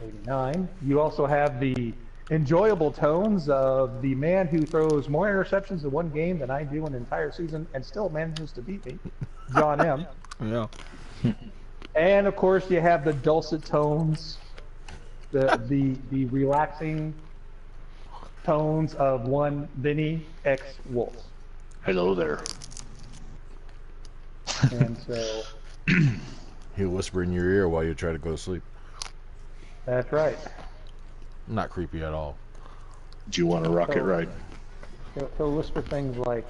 89. You also have the enjoyable tones of the man who throws more interceptions in one game than I do in an entire season and still manages to beat me, John M. Yeah. And of course, you have the dulcet tones, the relaxing tones of one Vinny X Wolf. Hello there. And so He'll whisper in your ear while you try to go to sleep. that's right. Not creepy at all. Do you want a rocket ride? He'll whisper things like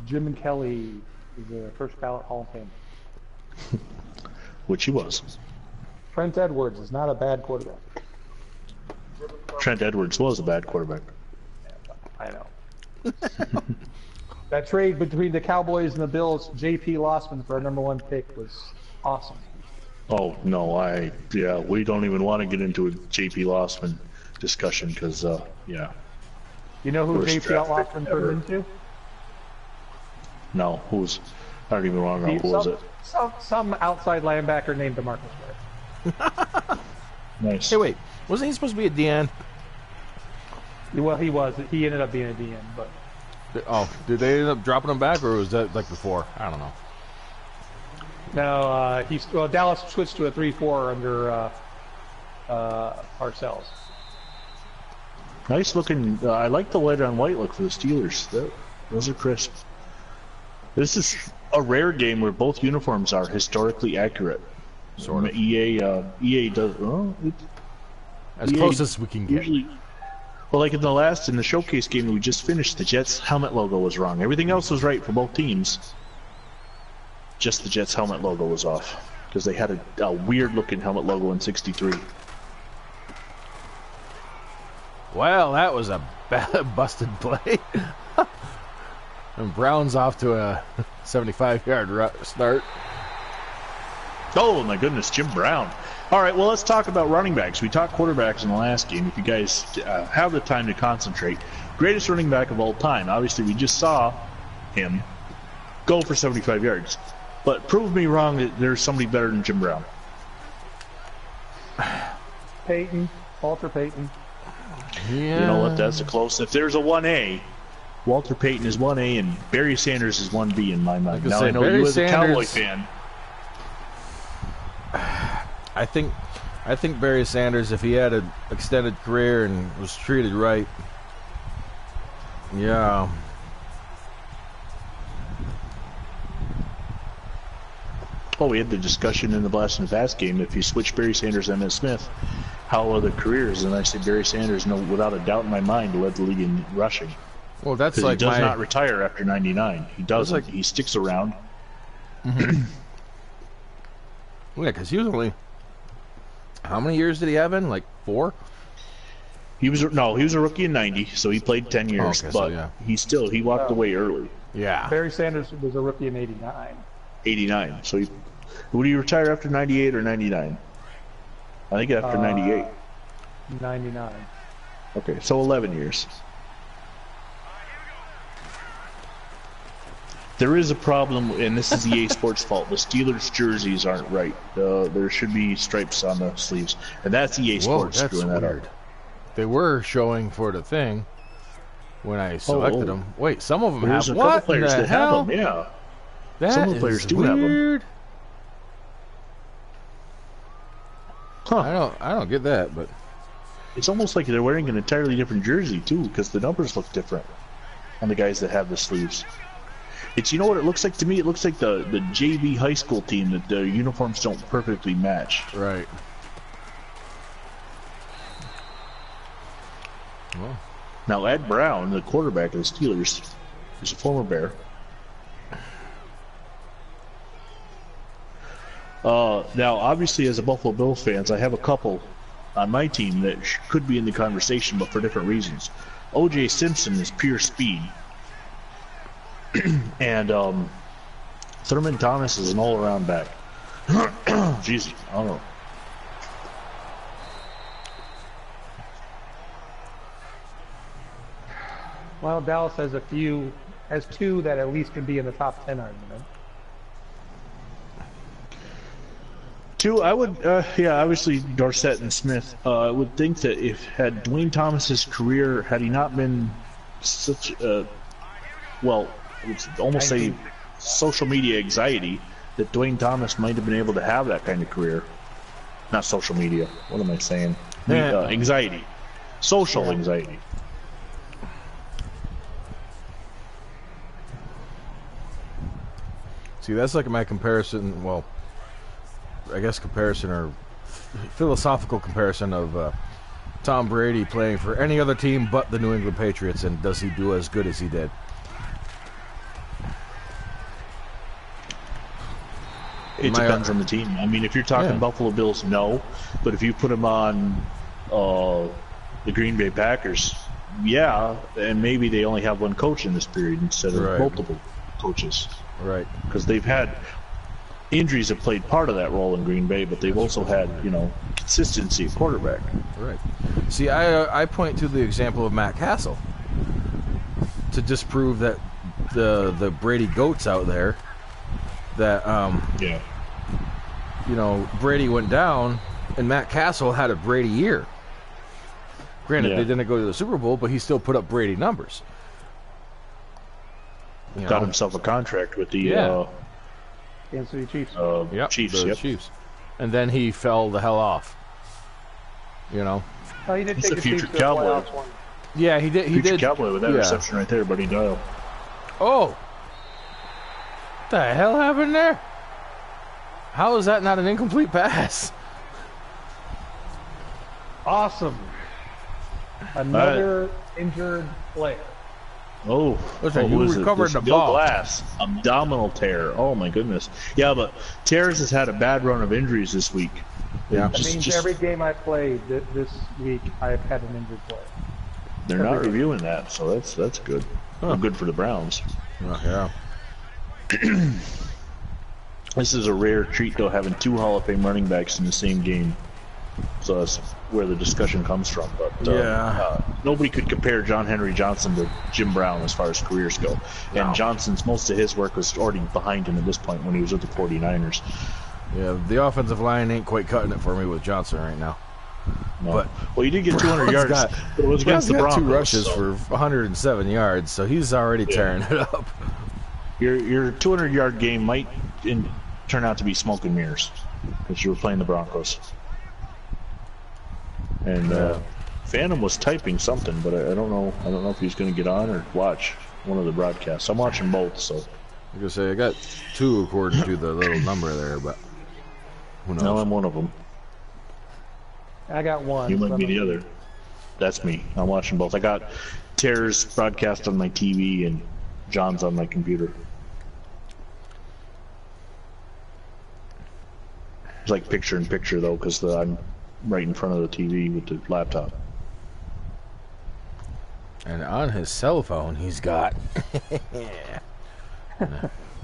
Jim and Kelly is the first ballot Hall of Fame. Which he was. Trent Edwards is not a bad quarterback. Trent Edwards was a bad quarterback. I know. That trade between the Cowboys and the Bills, J.P. Lossman for our #1 pick was awesome. Oh, no, yeah, we don't even want to get into a J.P. Lossman discussion because, yeah. You know who Worst J.P. draft pick Lossman ever. turned into? No, I don't even want to know who was it. Some outside linebacker named DeMarcus Ware. Nice. Hey, wait. Wasn't he supposed to be a DN? Well, he was. He ended up being a DN, but Oh, did they end up dropping him back, or was that like before? I don't know. no, Dallas switched to a 3-4 under Parcells. Nice looking. I like the white on white look for the Steelers. Those are crisp. This is a rare game where both uniforms are historically accurate. Sort of. EA does As EA close as we can get. usually. Well, like in the showcase game we just finished, the Jets helmet logo was wrong. Everything else was right for both teams. Just the Jets helmet logo was off because they had a weird looking helmet logo in '63. Well, that was a bad, busted play. And Brown's off to a 75-yard start. Oh my goodness, Jim Brown. All right, well, let's talk about running backs. We talked quarterbacks in the last game. If you guys have the time to concentrate, greatest running back of all time. Obviously, we just saw him go for 75 yards. But prove me wrong that there's somebody better than Jim Brown. Peyton, Walter Payton. Yeah. You know what? That's a close. If there's a 1A, Walter Payton is 1A and Barry Sanders is 1B in my mind. Now, I know Barry you as a Cowboy Sanders, fan. I think Barry Sanders, if he had an extended career and was treated right, yeah. Well, we had the discussion in the Blast and Fast game. If you switch Barry Sanders and Emmitt Smith, how are the careers? And I say Barry Sanders, no, without a doubt in my mind, led the league in rushing. Well, that's Because like he does not retire after 99. He doesn't. He sticks around. Yeah, because he was only. How many years did he have in? Like 4? He was a rookie in '90, so he played 10 years. Okay, but so, yeah. he walked away early. Yeah. Barry Sanders was a rookie in '89. 89. So would he retire after 98 or 99? I think after 98. 99. Okay, so 11 years. There is a problem, and this is EA Sports' fault. The Steelers jerseys aren't right. There should be stripes on the sleeves, and that's EA Sports that's screwing that weird. up. They were showing for the thing when I selected them. Wait, some of them There's have a couple what? players in the that hell? have them, yeah. That Some of the players is do have 'em. weird. Huh. I don't get that, but It's almost like they're wearing an entirely different jersey, too, because the numbers look different on the guys that have the sleeves. You know what it looks like to me? It looks like the JV high school team that the uniforms don't perfectly match. right. Well, Now, Ed Brown, the quarterback of the Steelers, is a former Bear. Now, obviously, as a Buffalo Bills fans, I have a couple on my team that could be in the conversation, but for different reasons. O.J. Simpson is pure speed. And Thurman Thomas is an all-around back. Jeez, I don't know. Well, Dallas has two that at least can be in the top 10 argument. Two, I would, obviously Dorsett and Smith. I would think that if had Dwayne Thomas's career, had he not been such I would almost say social media anxiety, that Dwayne Thomas might have been able to have that kind of career. Not social media. What am I saying? Anxiety. Social anxiety. See, that's like my comparison. Well, I guess comparison or philosophical comparison of Tom Brady playing for any other team but the New England Patriots, and does he do as good as he did? It depends on the team. I mean, if you're talking Buffalo Bills, no. But if you put him on the Green Bay Packers, yeah, and maybe they only have one coach in this period instead of multiple coaches. Right. Because they've had injuries have played part of that role in Green Bay, but they've also had, consistency at quarterback. Right. See, I point to the example of Matt Castle to disprove that the Brady goats out there that Brady went down and Matt Castle had a Brady year. Granted, they didn't go to the Super Bowl, but he still put up Brady numbers. Got himself a contract with the Kansas City Chiefs. Chiefs. Chiefs. And then he fell the hell off. Oh, he did He's take a future Chiefs to Cowboy. the playoffs one. Yeah, he did. Future Cowboy with that reception right there, Buddy Dial. Oh! What the hell happened there? How is that not an incomplete pass? Awesome. Another injured player. Oh, you recovered the ball. Glass, abdominal tear. Oh my goodness. Yeah, but Terrace has had a bad run of injuries this week. Yeah, that means every game I played this week, I've had an injured player. They're not reviewing that, so that's good. Huh. Good for the Browns. Yeah. This is a rare treat, though, having two Hall of Fame running backs in the same game. So that's where the discussion comes from. But nobody could compare John Henry Johnson to Jim Brown as far as careers go. And Johnson's, most of his work was already behind him at this point when he was with the 49ers. Yeah, the offensive line ain't quite cutting it for me with Johnson right now. No. But he did get 200 yards. But it was against the Broncos. 2 rushes for 107 yards, so he's already tearing it up. Your 200-yard game might turn out to be smoke and mirrors because you were playing the Broncos. And Phantom was typing something, but I don't know. I don't know if he's going to get on or watch one of the broadcasts. I'm watching both, so. I'm gonna say I got 2 according to the little number there, but who knows? No, I'm one of them. I got one. You might be the other. That's me. I'm watching both. I got Terror's broadcast on my TV and John's on my computer. It's like picture in picture though, because I'm right in front of the TV with the laptop. And on his cell phone, he's got.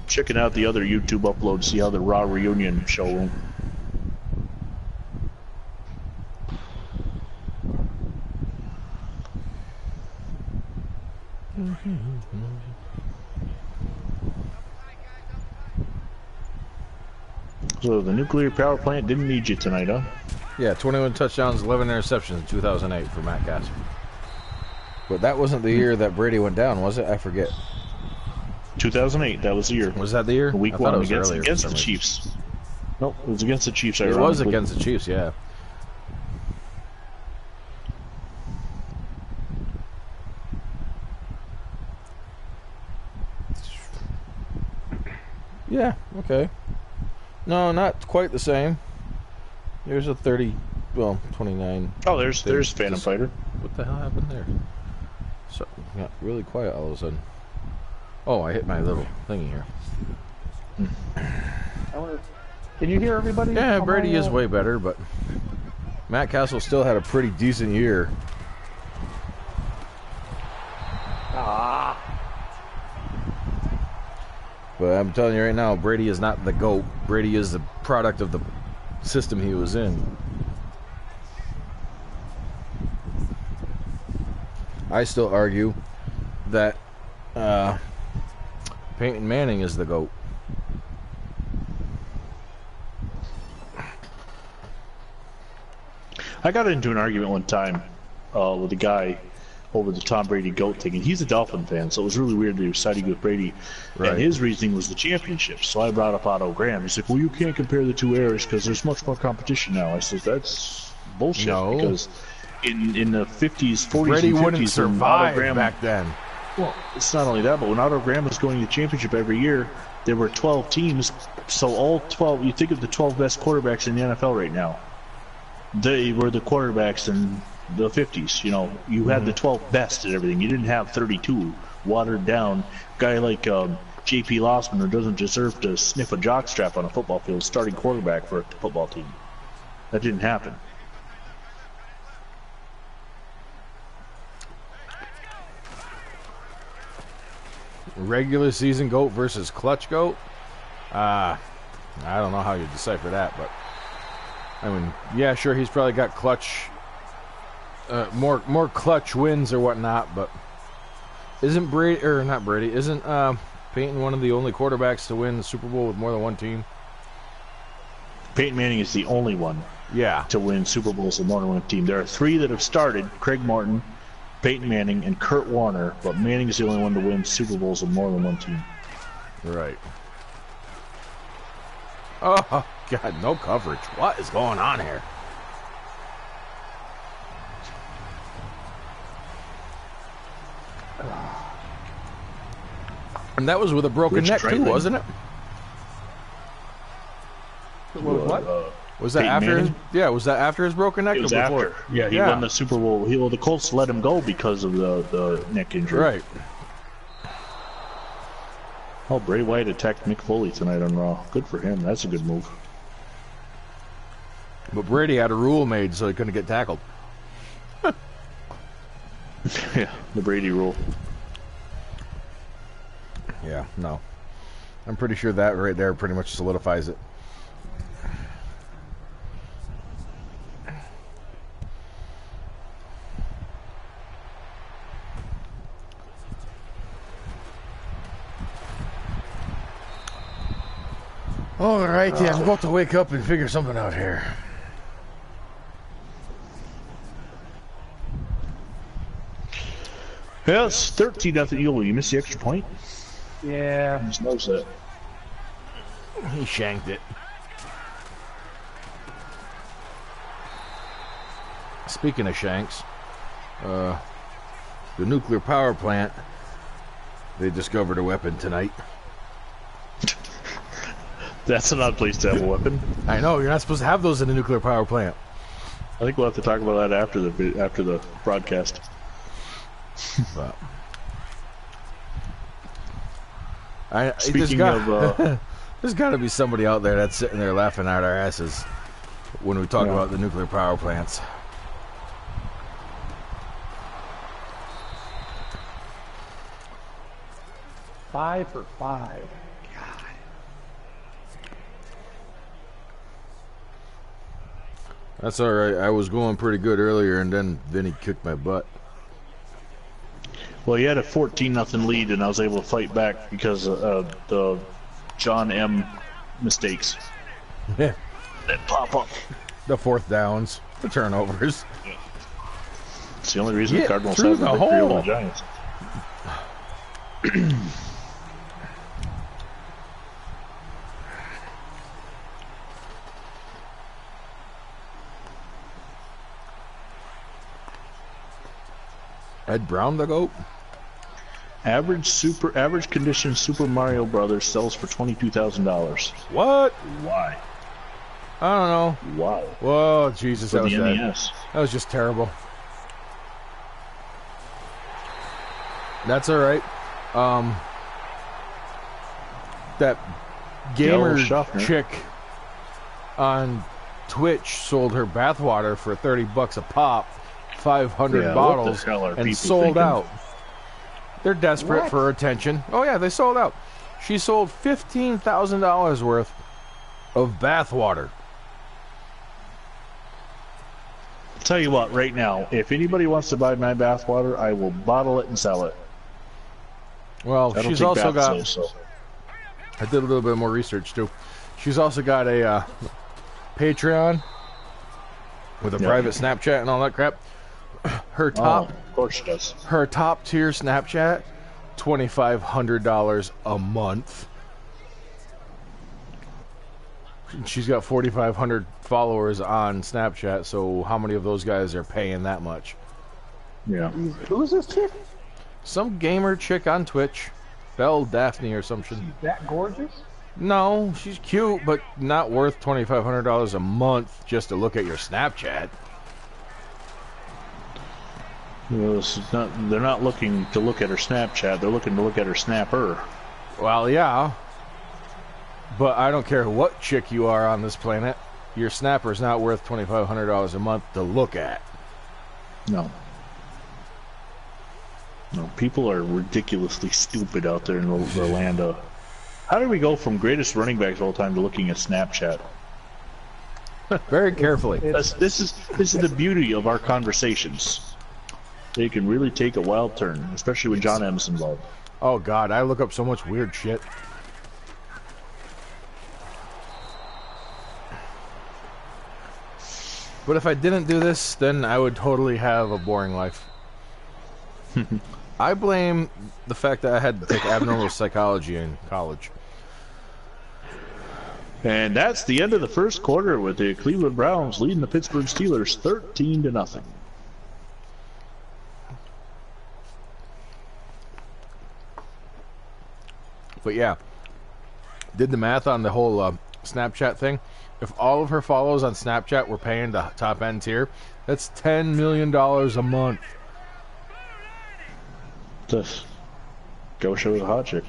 Checking out the other YouTube upload, see how the Raw reunion show went. So the nuclear power plant didn't need you tonight, huh? Yeah, 21 touchdowns, 11 interceptions in 2008 for Matt Castle. But that wasn't the year that Brady went down, was it? I forget. 2008, that was the year. Was that the year? Week 1 against the Chiefs. Nope, it was against the Chiefs. It was against the Chiefs, yeah. Yeah, okay. No, not quite the same. There's a 29. Oh, there's Phantom Fighter. What the hell happened there? So got really quiet all of a sudden. Oh, I hit my little thingy here. Can you hear everybody? Yeah, Brady is way better, but Matt Castle still had a pretty decent year. But I'm telling you right now, Brady is not the GOAT. Brady is the product of the system he was in. I still argue that Peyton Manning is the GOAT. I got into an argument one time with a guy over the Tom Brady GOAT thing, and he's a Dolphin fan, so it was really weird that he was siding with Brady. Right. And his reasoning was the championships. So I brought up Otto Graham. He's like, well, you can't compare the two eras because there's much more competition now. I said, that's bullshit. No. Because in the 50s, 40s, Brady and 50s, wouldn't survive back then. Well, it's not only that, but when Otto Graham was going to the championship every year, there were 12 teams. So all 12, you think of the 12 best quarterbacks in the NFL right now. They were the quarterbacks in the 50s. You know, you had the 12 best at everything. You didn't have 32 watered down. Guy like J.P. Lossman, who doesn't deserve to sniff a jockstrap on a football field, starting quarterback for a football team. That didn't happen. Regular season GOAT versus clutch GOAT. I don't know how you decipher that, but I mean, yeah, sure, he's probably got clutch, more clutch wins or whatnot. But isn't Brady, or not Brady, isn't Peyton one of the only quarterbacks to win the Super Bowl with more than one team? Peyton Manning is the only one, yeah, to win Super Bowls with more than one team. There are three that have started: Craig Martin, Peyton Manning, and Kurt Warner. But Manning is the only one to win Super Bowls with more than one team. Right. Oh God, no coverage. What is going on here? And that was with a broken neck too, wasn't it? What? Was that Peyton after his? Manning? Yeah, was that after his broken neck It was or before? after. Yeah, he won the Super Bowl. Well, the Colts let him go because of the neck injury. Right. Oh, Bray Wyatt attacked Mick Foley tonight on Raw. Good for him. That's a good move. But Brady had a rule made so he couldn't get tackled. Yeah, the Brady rule. Yeah, no. I'm pretty sure that right there pretty much solidifies it. All right, yeah, I'm about to wake up and figure something out here. Yeah, it's 13-0 Eagle. You missed the extra point? Yeah. I just noticed that. He shanked it. Speaking of shanks, the nuclear power plant, they discovered a weapon tonight. That's an odd place to have a weapon. I know, you're not supposed to have those in a nuclear power plant. I think we'll have to talk about that after the broadcast. But Speaking of... there's got to be somebody out there that's sitting there laughing at our asses when we talk about the nuclear power plants. Five for 5. That's all right. I was going pretty good earlier, and then Vinny kicked my butt. Well, he had a 14-0 lead, and I was able to fight back because of the John M. mistakes Yeah. that pop up. The fourth downs, the turnovers. It's the only reason Get the Cardinals through have the a victory hole. over the Giants. Ed Brown the GOAT? Average condition Super Mario Brothers sells for $22,000. What? Why? I don't know. Why? Whoa, Jesus, For that was the bad. NES. That was just terrible. That's all right. That gamer chick on Twitch sold her bathwater for $30 a pop, 500 bottles, what the hell are and people sold thinking? out. They're desperate for attention. Oh yeah, they sold out. She sold $15,000 worth of bathwater. Tell you what, right now, if anybody wants to buy my bathwater, I will bottle it and sell it. Well, I don't she's take also bath got. sales, so. I did a little bit more research too. She's also got a Patreon, with a private Snapchat and all that crap. Her top, of course she does. her top tier Snapchat, $2,500 a month. She's got 4,500 followers on Snapchat. So how many of those guys are paying that much? Yeah. Who's this chick? Some gamer chick on Twitch, Belle Daphne or something. She's that gorgeous? No, she's cute, but not worth $2,500 a month just to look at your Snapchat. Well, they're not looking to look at her Snapchat. They're looking to look at her snapper. Well, yeah. But I don't care what chick you are on this planet. Your snapper's not worth $2,500 a month to look at. No. No, people are ridiculously stupid out there in the land of... How did we go from greatest running backs of all time to looking at Snapchat? Very carefully. This is the beauty of our conversations. They can really take a wild turn, especially when John M's involved. Oh, God, I look up so much weird shit. But if I didn't do this, then I would totally have a boring life. I blame the fact that I had to take abnormal psychology in college. And that's the end of the first quarter with the Cleveland Browns leading the Pittsburgh Steelers 13-0. But yeah, did the math on the whole Snapchat thing. If all of her follows on Snapchat were paying the top end tier, that's $10 million a month. Just go show the hot chick.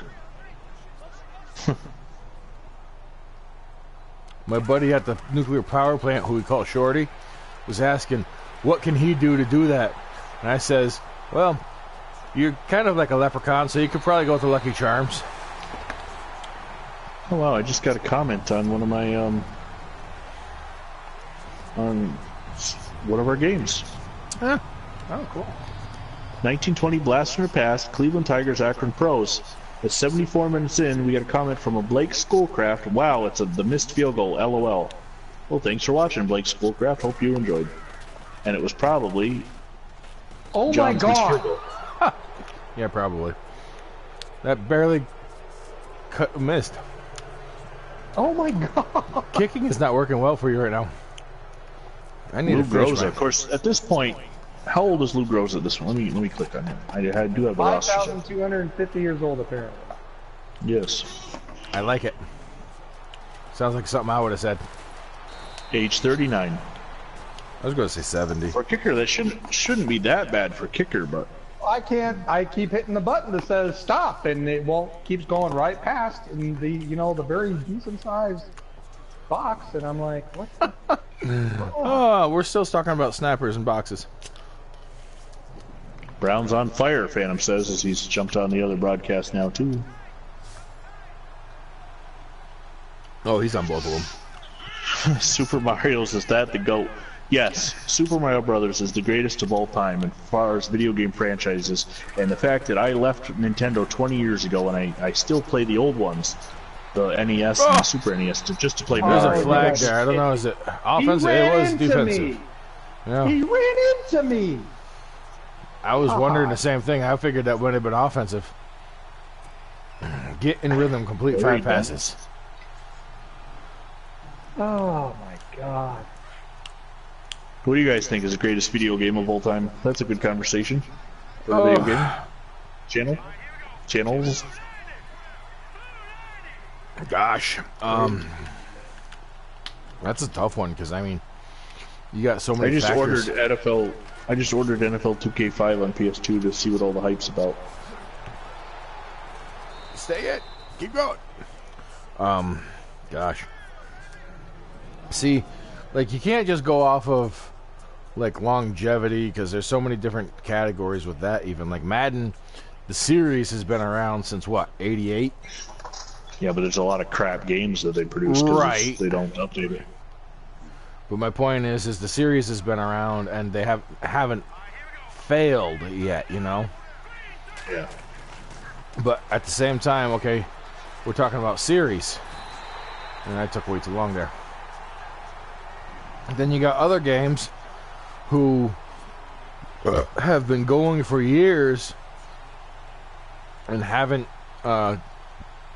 My buddy at the nuclear power plant, who we call Shorty, was asking, what can he do to do that? And I says, well, you're kind of like a leprechaun, so you could probably go with the Lucky Charms. Oh wow, I just got a comment on one of my on one of our games. Huh. Oh, cool. 1920 blast from the past, Cleveland Tigers, Akron Pros. At 74 minutes in, we got a comment from a Blake Schoolcraft. Wow, it's the missed field goal, LOL. Well, thanks for watching, Blake Schoolcraft. Hope you enjoyed. And it was probably Oh John's my missed god! field goal. Yeah, probably. That barely missed. Oh my god! Kicking is not working well for you right now. I need Lou to finish Groza, my... of course. At this point, how old is Lou Groza? This one. Let me click on him. I do have the roster. 5,250 years old, apparently. Yes. I like it. Sounds like something I would have said. Age 39. I was going to say 70. For a kicker, that shouldn't be that bad for a kicker, but I can't. I keep hitting the button that says stop, and it won't. Keeps going right past, and the very decent sized box, and I'm like, what? Oh, we're still talking about snappers and boxes. Brown's on fire, Phantom says, as he's jumped on the other broadcast now, too. Oh, he's on both of them. Super Mario's, is that the GOAT? Yes, Super Mario Brothers is the greatest of all time as far as video game franchises, and the fact that I left Nintendo 20 years ago and I still play the old ones, the NES and the Super NES, just to play There's Mario. a flag there. I don't know. Is it offensive? It was defensive. Me. Yeah. He ran into me. I was wondering the same thing. I figured that would have been offensive. Get in rhythm, complete 5 passes. Oh my god. What do you guys think is the greatest video game of all time? That's a good conversation for a video game channels. Gosh, that's a tough one because I mean, you got so many. I just factors. ordered NFL 2K5 on PS2 to see what all the hype's about. Stay it. Keep going. Gosh. See, like you can't just go off of like longevity because there's so many different categories with that. Even like Madden, the series has been around since what, 88? Yeah, but there's a lot of crap games that they produce. Right. They don't update it. But my point is the series has been around and they haven't failed yet, you know? Yeah. But at the same time, okay, we're talking about series. And I took way too long there. Then you got other games who have been going for years and haven't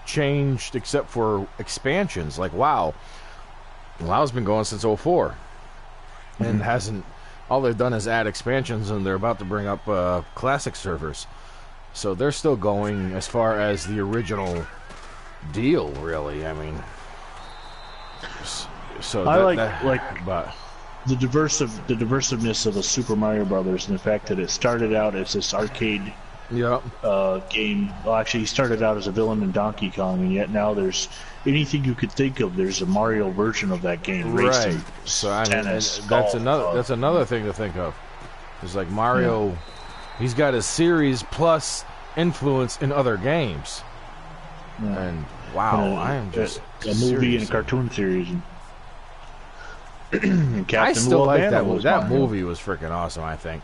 changed except for expansions. Like WoW's been going since '04 and hasn't. All they've done is add expansions, and they're about to bring up classic servers. So they're still going as far as the original deal, really. I mean, so but the diversiveness of a Super Mario Brothers, and the fact that it started out as this arcade game. Well, actually, he started out as a villain in Donkey Kong, and yet now there's anything you could think of. There's a Mario version of that game, right? Racing, So I mean, tennis, that's golf, another thing to think of. It's like Mario, he's got a series plus influence in other games, and wow, I am just a movie and a cartoon series. And Captain I still like that movie. That Mario. movie was freaking awesome. I think.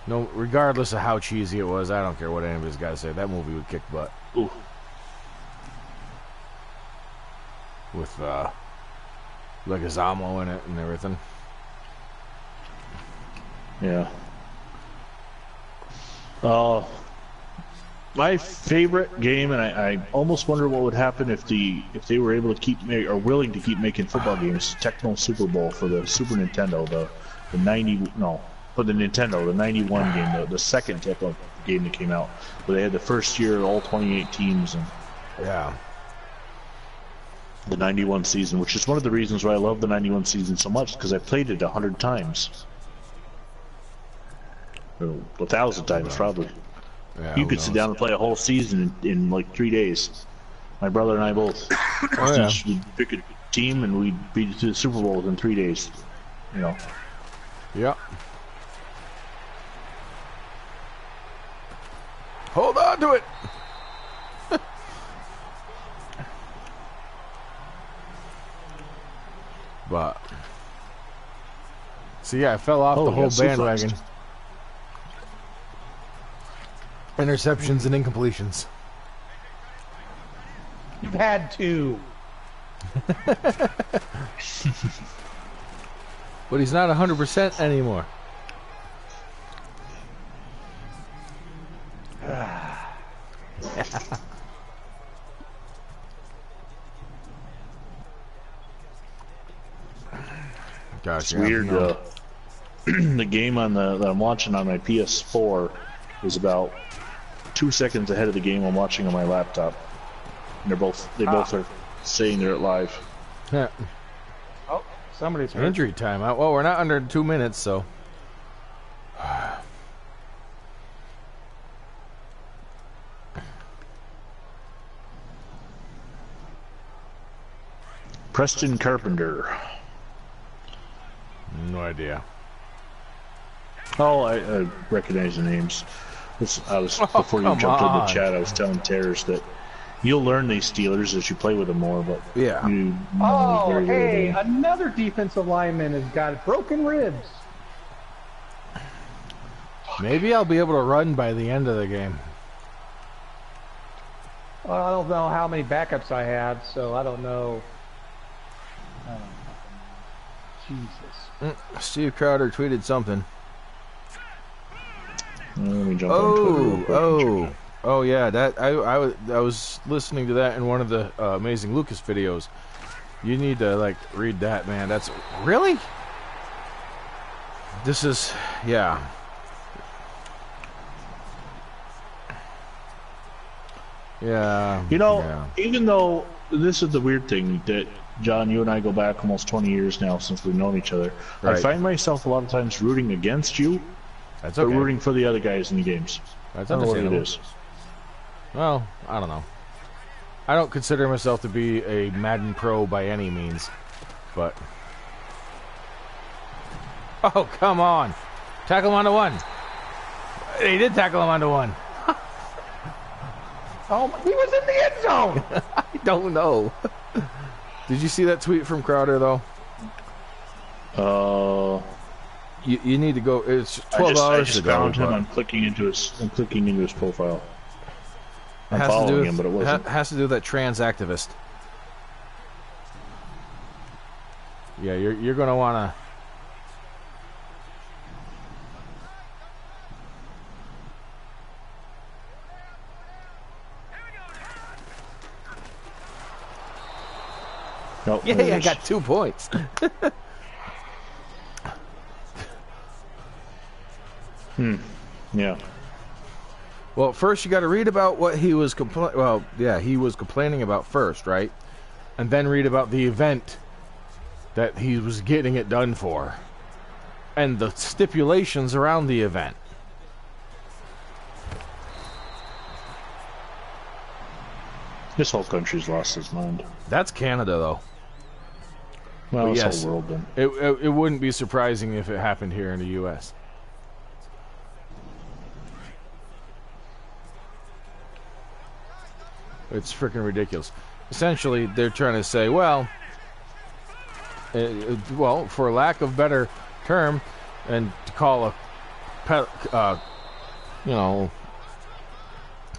No, regardless of how cheesy it was, I don't care what anybody's got to say. That movie would kick butt. Ooh. With Leguizamo in it and everything. Yeah. My favorite game, and I almost wonder what would happen if they were able to keep or willing to keep making football games. Tecmo Super Bowl for the Super Nintendo, the 90 no. For the Nintendo, the 91 game, the second type of game that came out, where they had the first year, all 28 teams, and the 91 season, which is one of the reasons why I love the 91 season so much, because I played it 100 times. 1,000 times, probably. Yeah, you could sit down and play a whole season in like 3 days. My brother and I both. We'd pick a team, and we'd beat it to the Super Bowl in 3 days. You know. Yeah. Hold on to it. But see, I fell off the whole bandwagon. Interceptions and incompletions. You've had two. But he's not 100% anymore. Gosh, it's weird. The game that I'm watching on my PS4 is about 2 seconds ahead of the game I'm watching on my laptop. And they both are saying they're live. Yeah. Oh, somebody's hurt. Injury timeout. Well, we're not under 2 minutes, so. Preston Carpenter. No idea. Oh, I recognize the names. Before you jumped into the chat, I was telling Terrace that you'll learn these Steelers as you play with them more, but yeah. Hey, another defensive lineman has got broken ribs. Maybe I'll be able to run by the end of the game. Well, I don't know how many backups I have, so I don't know. Jesus. Steve Crowder tweeted something. Let me jump on Twitter. Oh yeah, that I was listening to that in one of the Amazing Lucas videos. You need to like read that, man. That's really. This is yeah. Yeah. You know, even though this is the weird thing that John, you and I go back almost 20 years now since we've known each other. Right. I find myself a lot of times rooting against you. That's okay. But rooting for the other guys in the games. That's I don't know understandable. what it is. Well, I don't know. I don't consider myself to be a Madden pro by any means, but oh, come on. Tackle him onto one. He did tackle him onto one. Oh, he was in the end zone. I don't know. Did you see that tweet from Crowder though? You need to go. It's 12 hours I just ago. Found him. I'm clicking into his profile. I'm following him, but it wasn't. Has to do with that trans activist. Yeah, you're gonna wanna. Oh, Yay, I got 2 points. Yeah. Well, first you got to read about what he was he was complaining about first, right? And then read about the event that he was getting it done for. And the stipulations around the event. This whole country's lost its mind. That's Canada, though. Well, But this yes, whole world then. it wouldn't be surprising if it happened here in the U.S. It's freaking ridiculous. Essentially, they're trying to say, well, for lack of better term, and to call to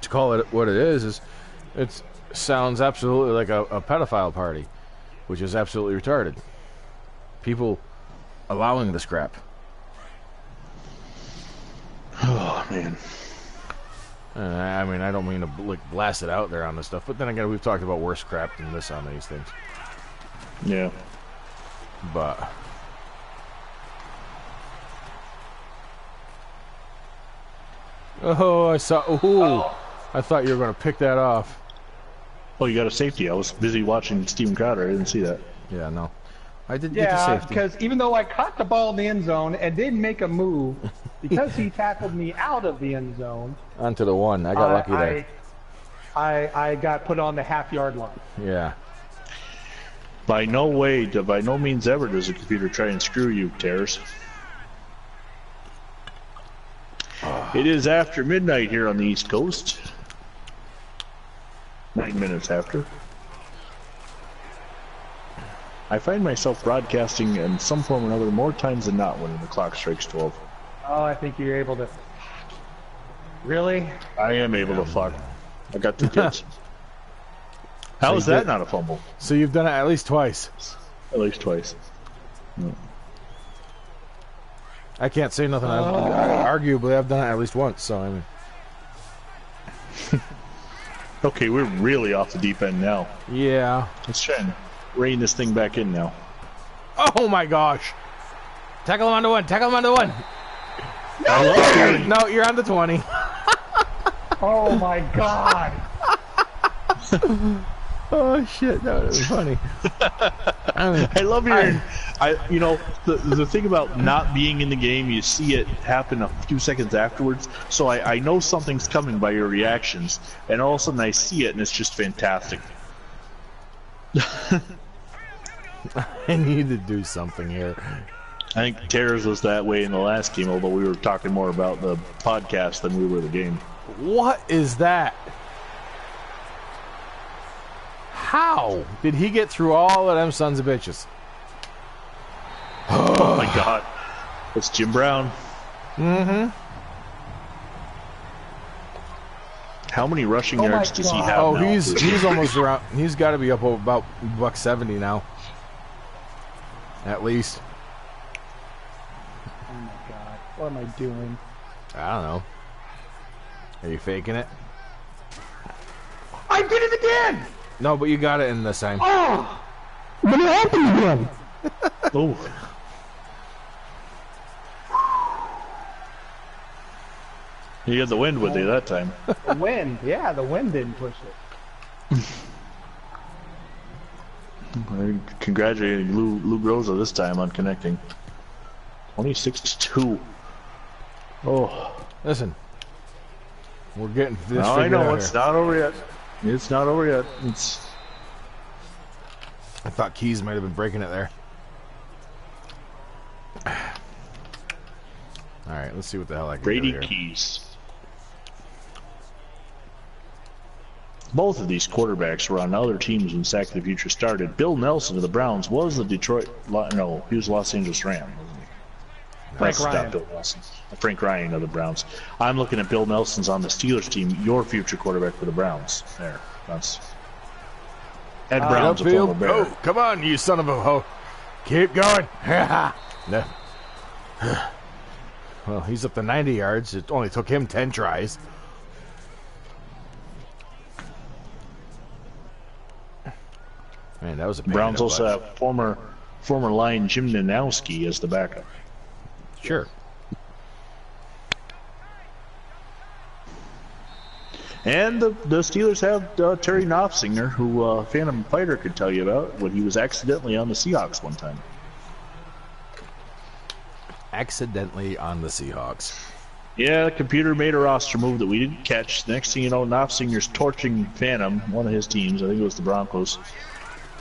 call it what it is it sounds absolutely like a pedophile party, which is absolutely retarded. People allowing this crap. Oh, man. I mean, I don't mean to blast it out there on this stuff, but then again, we've talked about worse crap than this on these things. Yeah. But oh, I saw. Oh, I thought you were going to pick that off. Oh, you got a safety. I was busy watching Steven Crowder. I didn't see that. Yeah, no. I did get the Yeah, safety. because even though I caught the ball in the end zone and didn't make a move, because he tackled me out of the end zone. Onto the one. I got lucky there. I got put on the half-yard line. Yeah. By no means ever does a computer try and screw you, Terrace. It is after midnight here on the East Coast. 9 minutes after. I find myself broadcasting in some form or another more times than not when the clock strikes 12. Oh, I think you're able to. Really? I am able to fuck. I got 2 kids. How is that not a fumble? So you've done it at least twice. At least twice. I can't say nothing. Arguably, I've done it at least once. So I mean, Okay, we're really off the deep end now. yeah. Let's try and rein this thing back in now. Oh my gosh! Tackle him on the one. Tackle him on the one. No, you're on the 20. Oh my God! Oh shit! That was funny. I love hearing. The thing about not being in the game, you see it happen a few seconds afterwards. So I know something's coming by your reactions, and all of a sudden I see it, and it's just fantastic. I need to do something here. I think Terrace was that way in the last game, although we were talking more about the podcast than we were the game. What is that? How did he get through all of them sons of bitches? Oh my God. It's Jim Brown. Mm-hmm. How many rushing yards does he have Oh, now? he's almost around. He's got to be up about $170 now. At least. Oh my God! What am I doing? I don't know. Are you faking it? I did it again! No, but you got it in this time. Oh! But it happened again. Oh. You had the wind with you that time. The wind, yeah, the wind didn't push it. Congratulating Lou Groza this time on connecting. 26-2. Oh. Listen. We're getting this Now I figured out know it's here. not over yet. It's not over yet. I thought Keys might have been breaking it there. Alright, let's see what the hell I can Brady do here. Keys. Both of these quarterbacks were on other teams when Sack of the Future started. Bill Nelson of the Browns was the he was Los Angeles Ram, wasn't he? Frank That's Ryan. not Bill Nelson. Frank Ryan of the Browns. I'm looking at Bill Nelson's on the Steelers team, your future quarterback for the Browns. There. That's Ed Brown's a former Upfield. Bear. Oh, come on, you son of a hoe. Keep going. No. Well, he's up to 90 yards. It only took him 10 tries. Man, that was a pain Browns in the also butt. have former Lion Jim Nanowski as the backup. Sure. And the Steelers have Terry Knopfsinger, who Phantom Fighter could tell you about when he was accidentally on the Seahawks one time. Accidentally on the Seahawks. Yeah, the computer made a roster move that we didn't catch. Next thing you know, Knopfsinger's torching Phantom, one of his teams, I think it was the Broncos,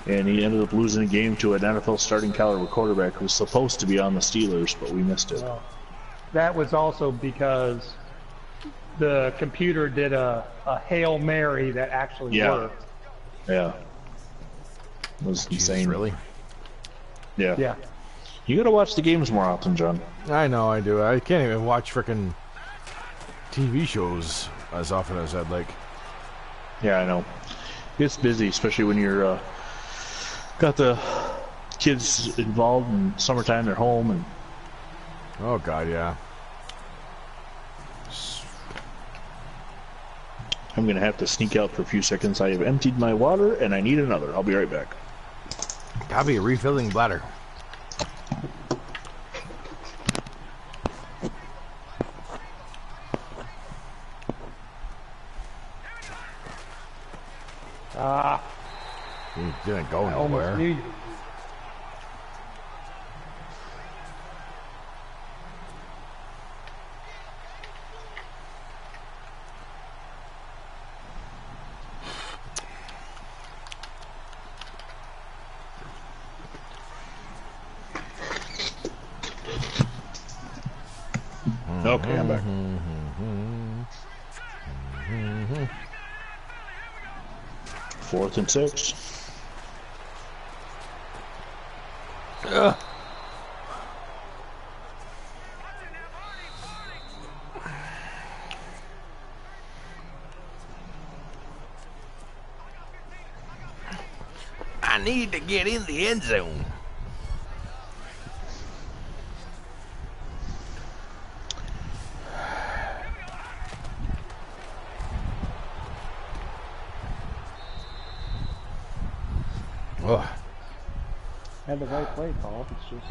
and he ended up losing a game to an NFL starting caliber quarterback who was supposed to be on the Steelers, but we missed it. Well, that was also because the computer did a Hail Mary that actually worked. Yeah. It was insane. Really? Yeah. Yeah. You gotta watch the games more often, John. I know I do. I can't even watch frickin' TV shows as often as I'd like. Yeah, I know. It's busy, especially when you're got the kids involved in summertime. They're home, and Oh God, yeah. I'm gonna have to sneak out for a few seconds. I have emptied my water, and I need another. I'll be right back. Gotta be a refilling bladder. He didn't go I almost nowhere. knew you. Okay, I'm back. 4th and 6. I need to get in the end zone. Oh, Had the right play call. It's just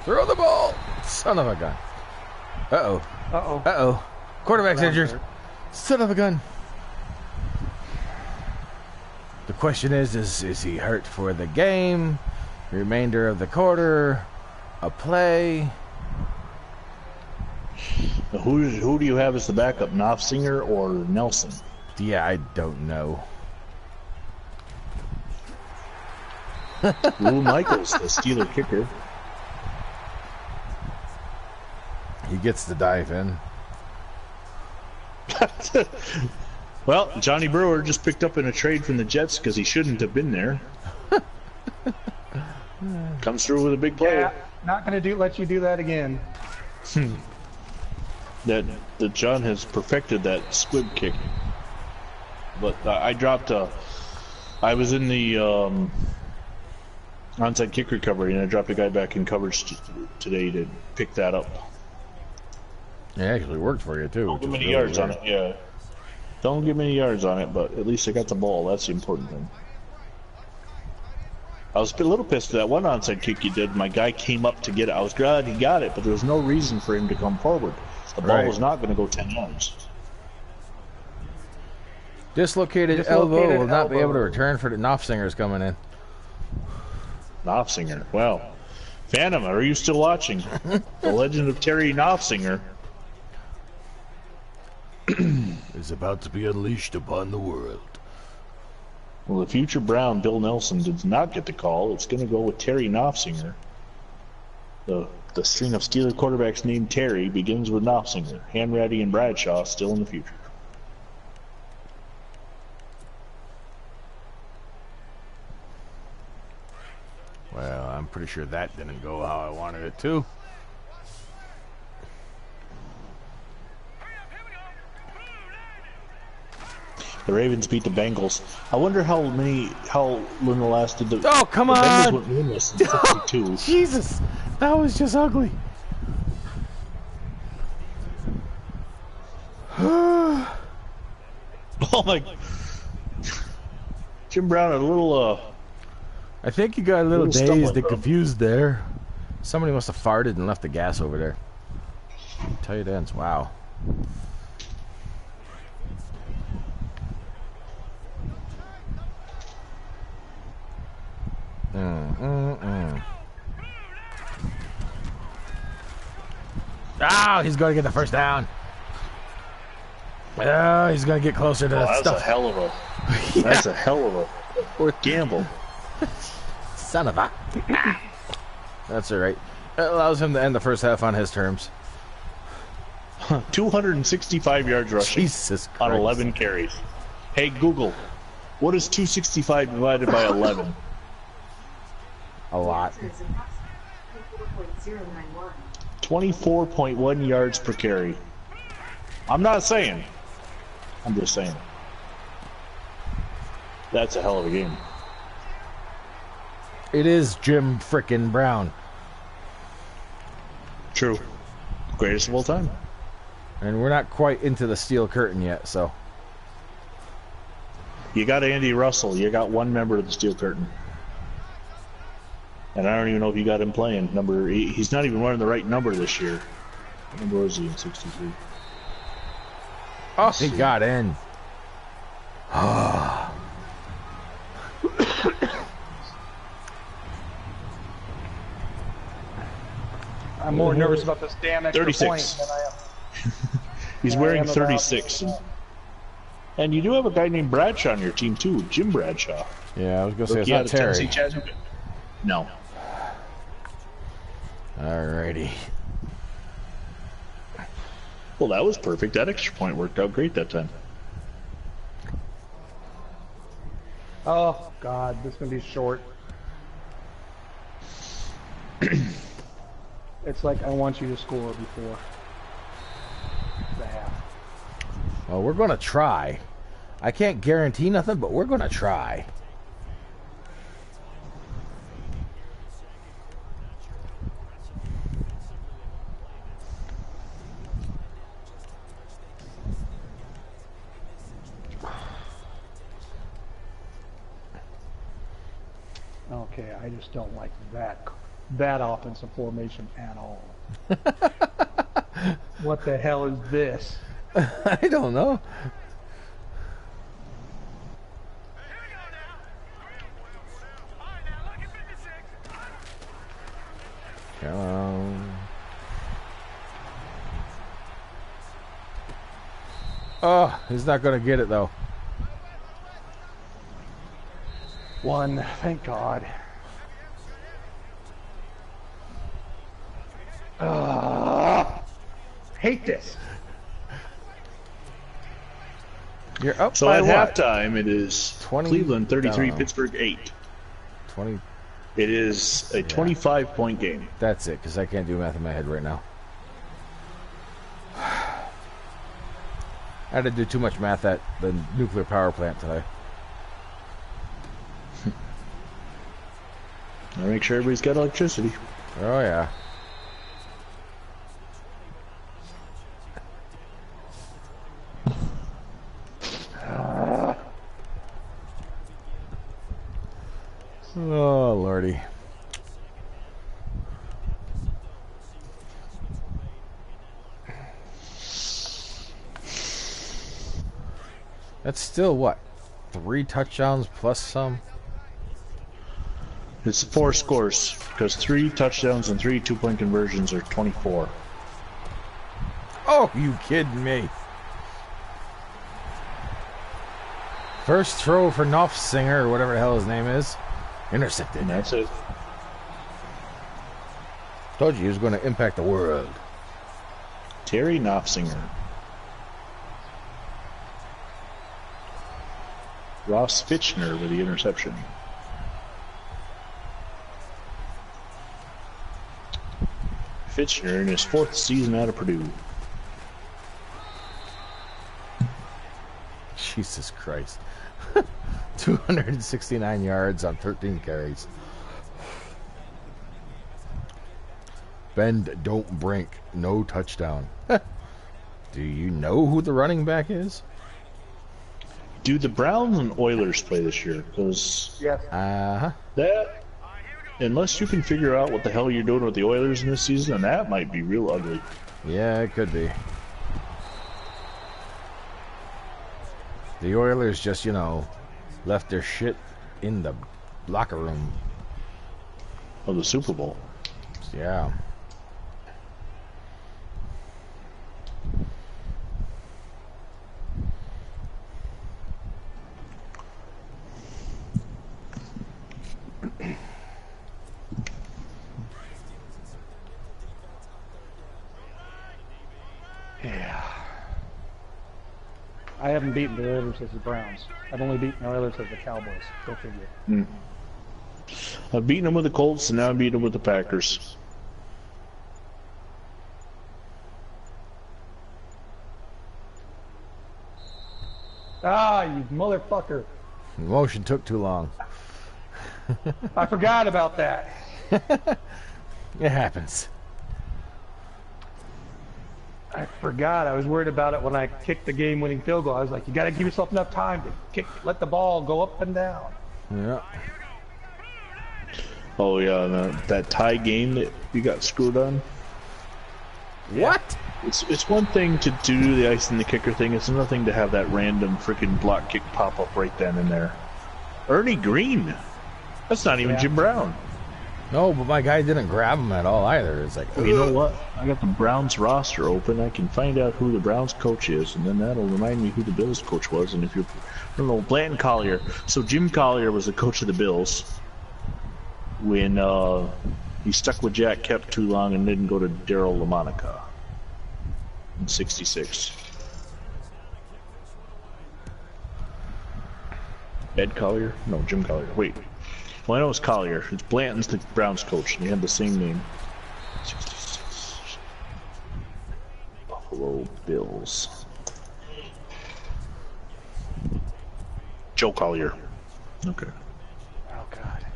throw the ball! Son of a gun. Uh-oh. Uh-oh. Uh-oh. Quarterback's injured. Son of a gun. The question is he hurt for the game? Remainder of the quarter? A play? Who do you have as the backup, Knopfsinger or Nelson? Yeah, I don't know. Lou Michaels, the Steeler kicker. He gets the dive in. Well, Johnny Brewer just picked up in a trade from the Jets because he shouldn't have been there. Comes through with a big play. Yeah, not going to let you do that again. That John has perfected that squib kick. But I dropped I was in the onside kick recovery, and I dropped a guy back in coverage today to pick that up. It actually worked for you, too. Don't get many yards on it, yeah. Don't get many yards on it, but at least I got the ball. That's the important thing. I was a little pissed at that one onside kick you did. My guy came up to get it. I was glad he got it, but there was no reason for him to come forward. The ball was not going to go 10 yards. Dislocated elbow will not be able to return for the Knopfsinger's coming in. Knopfsinger. Well, Phantom, are you still watching? The legend of Terry Knopfsinger is about to be unleashed upon the world. Well, the future Brown, Bill Nelson, did not get the call. It's going to go with Terry Knopfsinger. The string of Steeler quarterbacks named Terry begins with Knopfsinger. Hanratty and Bradshaw still in the future. Well, I'm pretty sure that didn't go how I wanted it to. The Ravens beat the Bengals. I wonder how in the last did the Oh, come the Bengals on! went winless in 62. Jesus, that was just ugly. Oh my! Jim Brown had a little I think you got a little stumbling, dazed and bro. confused there. Somebody must have farted and left the gas over there. Tight ends, wow. Oh, he's going to get the first down. Oh, he's going to get closer to that that's stuff. a hell of a that's a hell of a fourth gamble. Son of a... That's all right. It allows him to end the first half on his terms. 265 yards rushing Jesus Christ. on 11 carries. Hey Google, what is 265 divided by 11? A lot. 24.1 yards per carry. I'm not saying. I'm just saying. That's a hell of a game. It is Jim frickin' Brown. True. Greatest of all time. And we're not quite into the steel curtain yet, so... You got Andy Russell. You got one member of the Steel Curtain. And I don't even know if you got him playing. He's not even running the right number this year. What number was he in 63? Oh, he got in. I'm more nervous about this damn extra 36. point than I am. He's I wearing am about- 36. And you do have a guy named Bradshaw on your team too, Jim Bradshaw. Yeah, I was going to say, it's Rookie out not of Terry. Tennessee Chattanooga. No. Alrighty. Well, that was perfect. That extra point worked out great that time. Oh God, this is gonna be short. It's like I want you to score before the half. Well, we're going to try. I can't guarantee nothing, but we're going to try. Okay, I just don't like that offensive formation at all. What the hell is this? I don't know. Come on. Oh, he's not going to get it, though. One, thank God. Hate this. You're up So by at what? halftime, it is 20 Cleveland 33, down. Pittsburgh 8. 20. It is a 25-point game. That's it, because I can't do math in my head right now. I had to do too much math at the nuclear power plant today. I make sure everybody's got electricity. Oh, yeah. Oh, Lordy. That's still what? 3 touchdowns plus some? It's 4 scores, because 3 touchdowns and 3 two-point conversions are 24. Oh, you kidding me? First throw for Knopfsinger, or whatever the hell his name is. Intercepted. And that's it. Told you he was going to impact the world. Terry Knopfsinger. Ross Fitchner with the interception. Fitchner in his 4th season out of Purdue. Jesus Christ. 269 yards on 13 carries. Bend, don't break. No touchdown. Do you know who the running back is? Do the Browns and Oilers play this year? Because Yes. that, unless you can figure out what the hell you're doing with the Oilers in this season, that might be real ugly. Yeah, it could be. The Oilers just, you know, left their shit in the locker room. Of the Super Bowl. Yeah. Yeah. I haven't beaten the Oilers as the Browns. I've only beaten the Oilers as the Cowboys. Go figure. I've beaten them with the Colts, and now I'm beating them with the Packers. Ah, you motherfucker. The motion took too long. I forgot about that. It happens. I forgot. I was worried about it when I kicked the game-winning field goal. I was like, you got to give yourself enough time to kick, let the ball go up and down. Yeah. Oh yeah, that tie game that you got screwed on. What? It's one thing to do the ice and the kicker thing. It's another thing to have that random freaking block kick pop up right then and there. Ernie Green. That's not even Jim Brown. No, but my guy didn't grab him at all either. It's like, You know what? I got the Browns roster open. I can find out who the Browns coach is, and then that'll remind me who the Bills coach was. And if you're, I don't know, Blanton Collier. So Jim Collier was the coach of the Bills when he stuck with Jack Kemp too long and didn't go to Daryl LaMonica in '66. Ed Collier? No, Jim Collier. Wait. Well, I know it's Collier. It's Blanton's the Browns coach, and he had the same name. 66. Buffalo Bills. Joe Collier. Okay. Oh, God.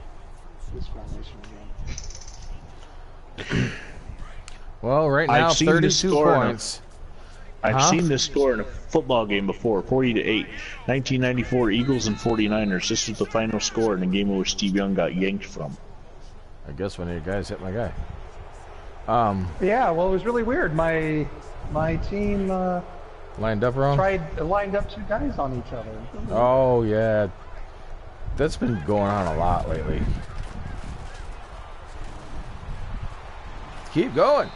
This formation again. well, right now, I've seen this 32 score in a- points. I've seen this score in a football game before, 40-8. 1994 Eagles and 49ers. This was the final score in a game in which Steve Young got yanked from. I guess when you guys hit my guy. Yeah, well, it was really weird. My team Lined up wrong? lined up two guys on each other. Oh, yeah. That's been going on a lot lately. Keep going.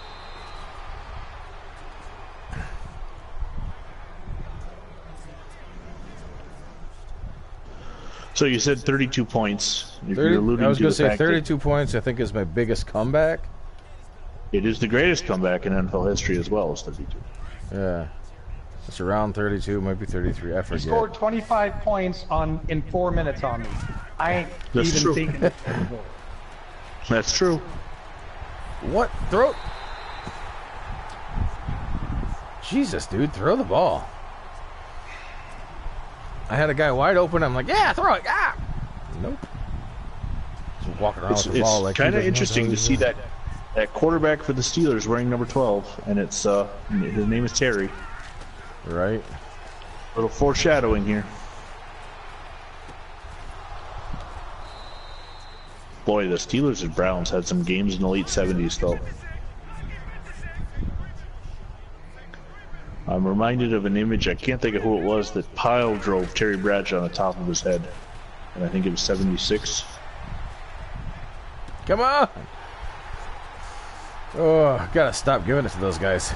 So you said 32 points. If 30, you're alluding I was to going the to say fact that 32 points, I think, is my biggest comeback. it is the greatest comeback in NFL history as well as 32. Yeah. It's around 32, might be 33. I He forget. scored 25 points in 4 minutes on me. I ain't That's even true. thinking. That's true. What? Throw. Jesus, dude, throw the ball. I had a guy wide open. I'm like, yeah, throw it. Ah! Nope. Just walking around It's with the ball like kind he of doesn't know interesting what to he's see doing. that quarterback for the Steelers wearing number 12, and it's his name is Terry. Right. A little foreshadowing here. Boy, the Steelers and Browns had some games in the late 70s, though. I'm reminded of an image, I can't think of who it was, that pile drove Terry Bradshaw on the top of his head. And I think it was 76. Come on. Oh, gotta stop giving it to those guys.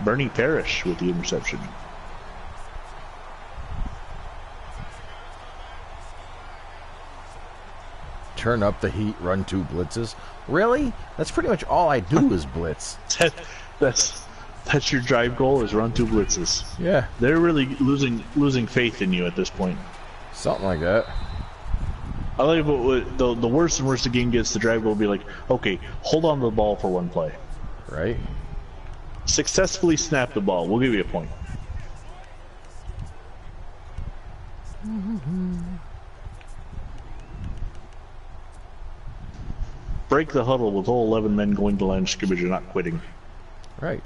Bernie Parrish with the interception. Turn up the heat, run two blitzes. Really? That's pretty much all I do is blitz. That's your drive goal, is run two blitzes. Yeah, They're really losing faith in you at this point. something like that. I like the worse and worse the game gets, the drive goal will be like, okay, hold on to the ball for one play. Right? Successfully snapped the ball. We'll give you a point. Break the huddle with all 11 men going to line of scrimmage and not quitting. Right.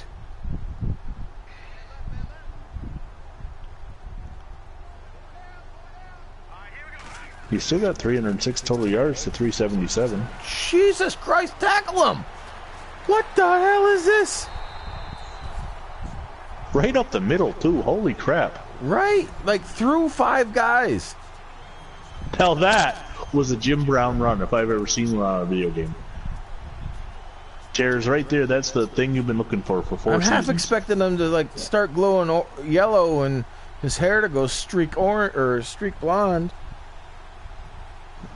You still got 306 total yards to 377. Jesus Christ, tackle him! What the hell is this? Right up the middle, too. Holy crap. Right? Like through 5 guys. Now that was a Jim Brown run if I've ever seen one on a video game. Chairs right there, that's the thing you've been looking for 4 I'm seasons. half expecting him to like start glowing yellow and his hair to go streak orange or streak blonde.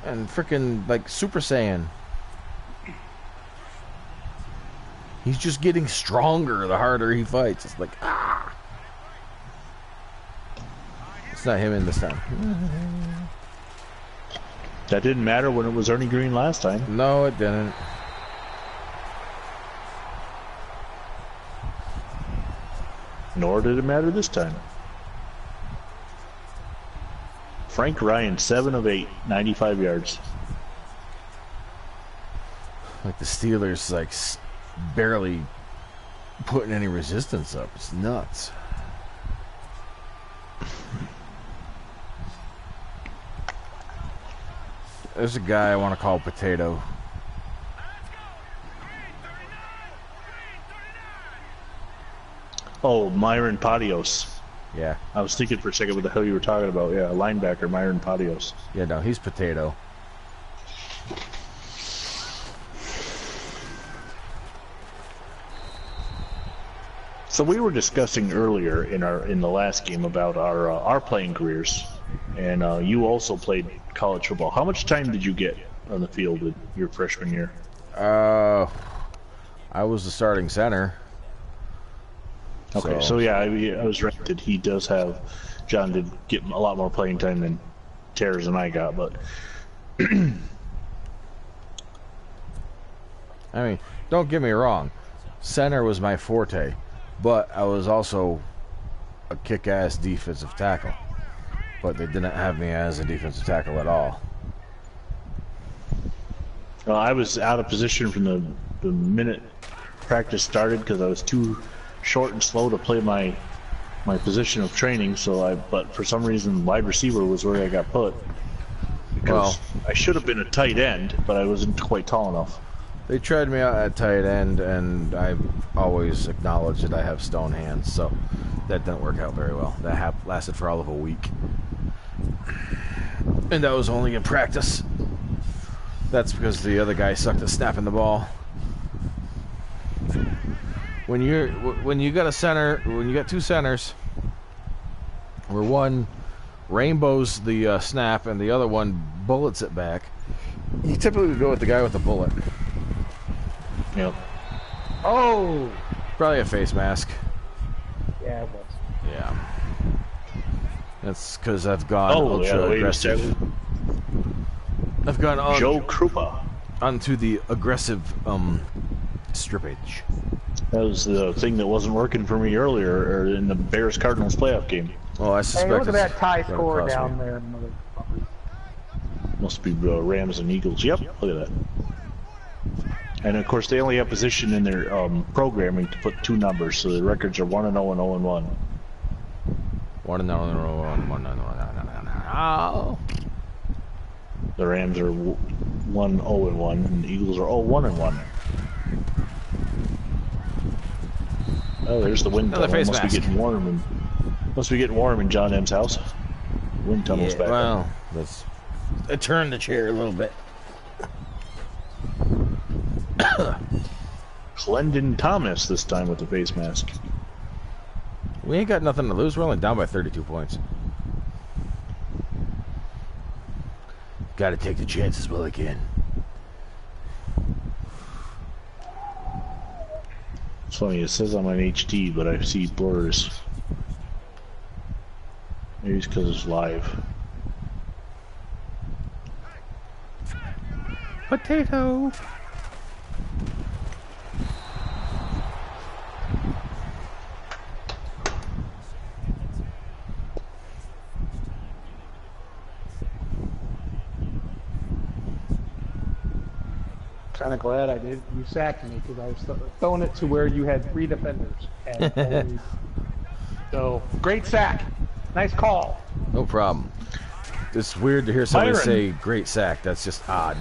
And freaking like Super Saiyan. He's just getting stronger the harder he fights. It's like, ah. It's not him in this time. That didn't matter when it was Ernie Green last time. No, it didn't. Nor did it matter this time. Frank Ryan, 7 of 8, 95 yards. Like the Steelers, like barely putting any resistance up. It's nuts. There's a guy I want to call Potato. Oh, Myron Patios. Yeah. I was thinking for a second what the hell you were talking about. Yeah, linebacker Myron Patios. Yeah, no, he's Potato. So we were discussing earlier in the last game about our playing careers, and you also played college football. How much time did you get on the field in your freshman year? I was the starting center. Okay, so yeah, I was right that he does have. John did get a lot more playing time than Terrors and I got, but I mean, don't get me wrong, center was my forte, but I was also a kick-ass defensive tackle. But they didn't have me as a defensive tackle at all. I was out of position from the minute practice started because I was too short and slow to play my position of training. But for some reason, wide receiver was where I got put. Because I should have been a tight end, but I wasn't quite tall enough. They tried me out at tight end, and I always acknowledged that I have stone hands, so that didn't work out very well. That lasted for all of a week. And that was only in practice. That's because the other guy sucked at snapping the ball. When you got a center, when you got 2 centers, where one rainbows the snap and the other one bullets it back, you typically go with the guy with the bullet. Yep. Oh! Probably a face mask. Yeah, it was. Yeah. That's because I've gone ultra aggressive. I've gone on Joe Krupa. onto the aggressive strippage. That was the thing that wasn't working for me earlier or in the Bears-Cardinals playoff game. Oh, I suspect. Hey, look at it's that tie gonna score cost down me. there, motherfucker. Must be Rams and Eagles. Yep, look at that. And of course, they only have position in their programming to put 2 numbers, so the records are 1-0 and 0-1. 1-0. The Rams are 1-0-1, and the Eagles are 0-1-1. Oh, there's the wind tunnel. face Must mask. be getting warm in John M's house. Wind tunnel's back. Well, I turned the chair a little bit. Clendon Thomas this time with the face mask. We ain't got nothing to lose. We're only down by 32 points. Got to take the chances while I can. It's funny, it says I'm on HD, but I see blurs. Maybe it's because it's live. Potato. kind of glad I did. You sacked me because I was throwing it to where you had 3 defenders. And only... So, great sack. Nice call. No problem. It's weird to hear somebody Myron. say great sack. That's just odd.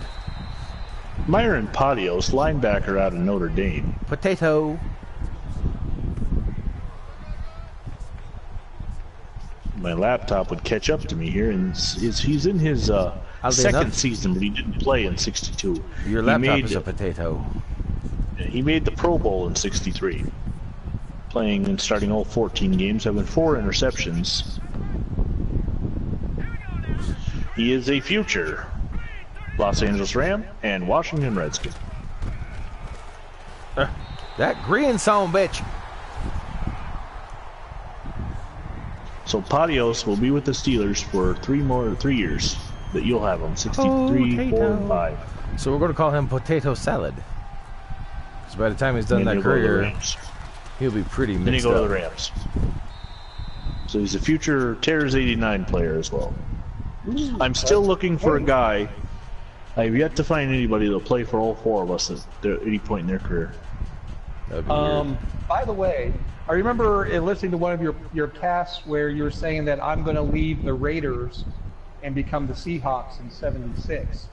Myron Patios, linebacker out of Notre Dame. Potato. My laptop would catch up to me here, and he's in his second enough. season, but he didn't play in '62. Your laptop is a potato. He made the Pro Bowl in '63, playing and starting all 14 games, having 4 interceptions. He is a future Los Angeles Ram and Washington Redskin. That green son bitch. So Patios will be with the Steelers for 3 years that you'll have him. 63, 4, and 5. So we're going to call him Potato Salad. Because by the time he's done And then that he'll go to the career, Rams. he'll be pretty Then he mixed go to up. the Rams. So he's a future Terrors 89 player as well. I'm still looking for a guy. I have yet to find anybody that'll play for all 4 of us at any point in their career. That'd be weird. By the way, I remember listening to one of your casts where you were saying that I'm going to leave the Raiders and become the Seahawks in '76.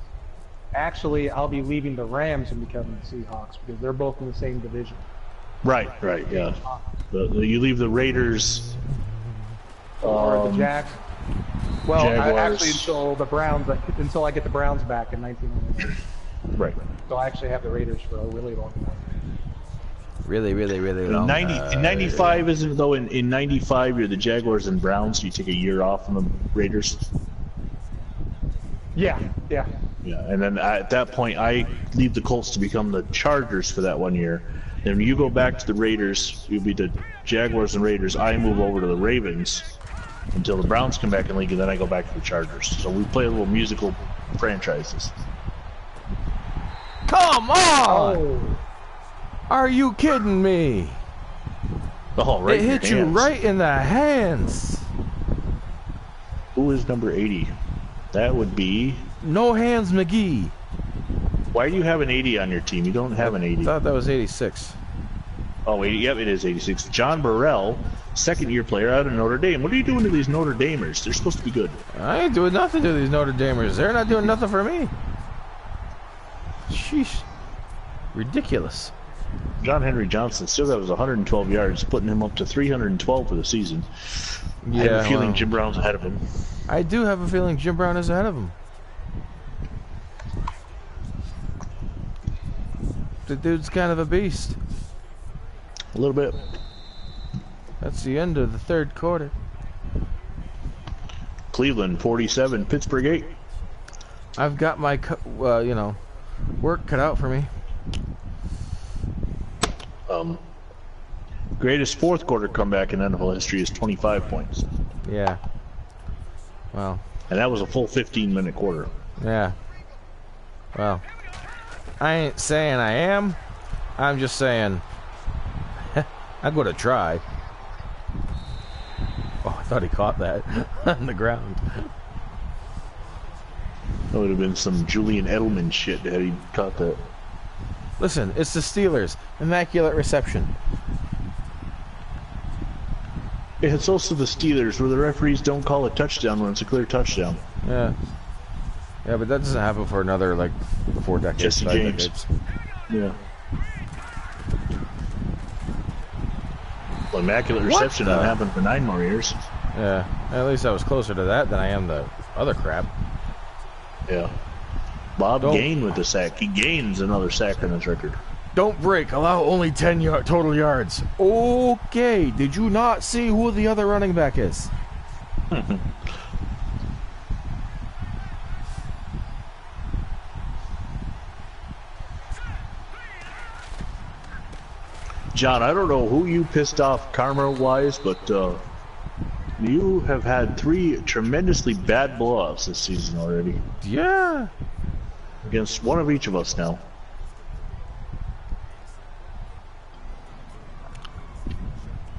Actually, I'll be leaving the Rams and becoming the Seahawks because they're both in the same division. Right, yeah. You leave the Raiders. Or the Jags. Well, Jaguars. actually until the Browns, until I get the Browns back in 1999. Right. So I actually have the Raiders for a really long time. Really, really, really In long. 95, isn't it though? In 95, you're the Jaguars and Browns. So you take a year off from the Raiders. Yeah. Yeah, and then at that point, I leave the Colts to become the Chargers for that 1 year. Then when you go back to the Raiders, you'll be the Jaguars and Raiders. I move over to the Ravens until the Browns come back in the league, and then I go back to the Chargers. So we play little musical franchises. Come on! Oh. Are you kidding me? Oh, right. It in your hit you hands. right in the hands. Who is number 80? That would be. No hands, McGee. Why do you have an 80 on your team? You don't have an 80. I thought that was 86. Oh, 80. Yep, it is 86. John Burrell, second-year player out of Notre Dame. What are you doing to these Notre Damers? They're supposed to be good. I ain't doing nothing to these Notre Damers. They're not doing nothing for me. Sheesh. Ridiculous. John Henry Johnson still got his 112 yards, putting him up to 312 for the season. I have a feeling well, Jim Brown's ahead of him. I do have a feeling Jim Brown is ahead of him. The dude's kind of a beast. A little bit. That's the end of the third quarter. Cleveland 47, Pittsburgh 8. I've got my, work cut out for me. Greatest fourth quarter comeback in NFL history is 25 points. Yeah. Well. And that was a full 15-minute quarter. Yeah. Well. I ain't saying I am. I'm just saying I'm going to try. Oh, I thought he caught that on the ground. That would have been some Julian Edelman shit had he caught that. Listen, it's the Steelers. Immaculate reception. It's also the Steelers where the referees don't call a touchdown when it's a clear touchdown. Yeah. Yeah, but that doesn't happen for another, 4 decades. Jesse 5 James. decades. Yeah. Well, immaculate reception the- that happened for 9 more years. Yeah. At least I was closer to that than I am the other crap. Yeah. Bob Don't- Gain with the sack. He gains another sack on his record. Don't break. Allow only 10 total yards. Okay. Did you not see who the other running back is? John, I don't know who you pissed off karma-wise, but you have had 3 tremendously bad blowouts this season already. Yeah. Against one of each of us now.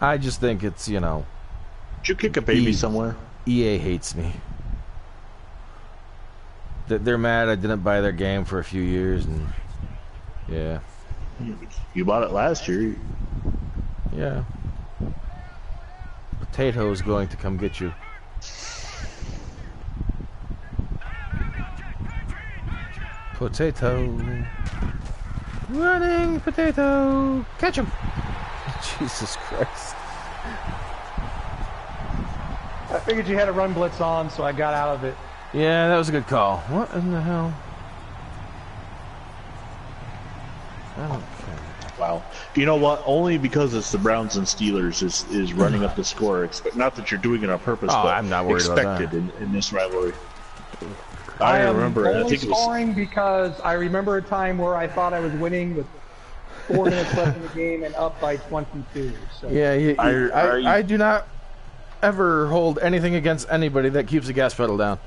I just think it's, Did you kick a baby somewhere? EA hates me. They're mad I didn't buy their game for a few years, and Yeah. You bought it last year. Yeah. Potato's going to come get you. Potato. Running potato. Catch him. Jesus Christ. I figured you had a run blitz on, so I got out of it. Yeah, that was a good call. What in the hell? I don't care. Wow. You know what? Only because it's the Browns and Steelers is running up the score. Not that you're doing it on purpose, but I'm not worried about expected in this rivalry. I remember. am I only think it was scoring because I remember a time where I thought I was winning with 4 minutes left in the game and up by 22. So. Yeah, I do not ever hold anything against anybody that keeps the gas pedal down.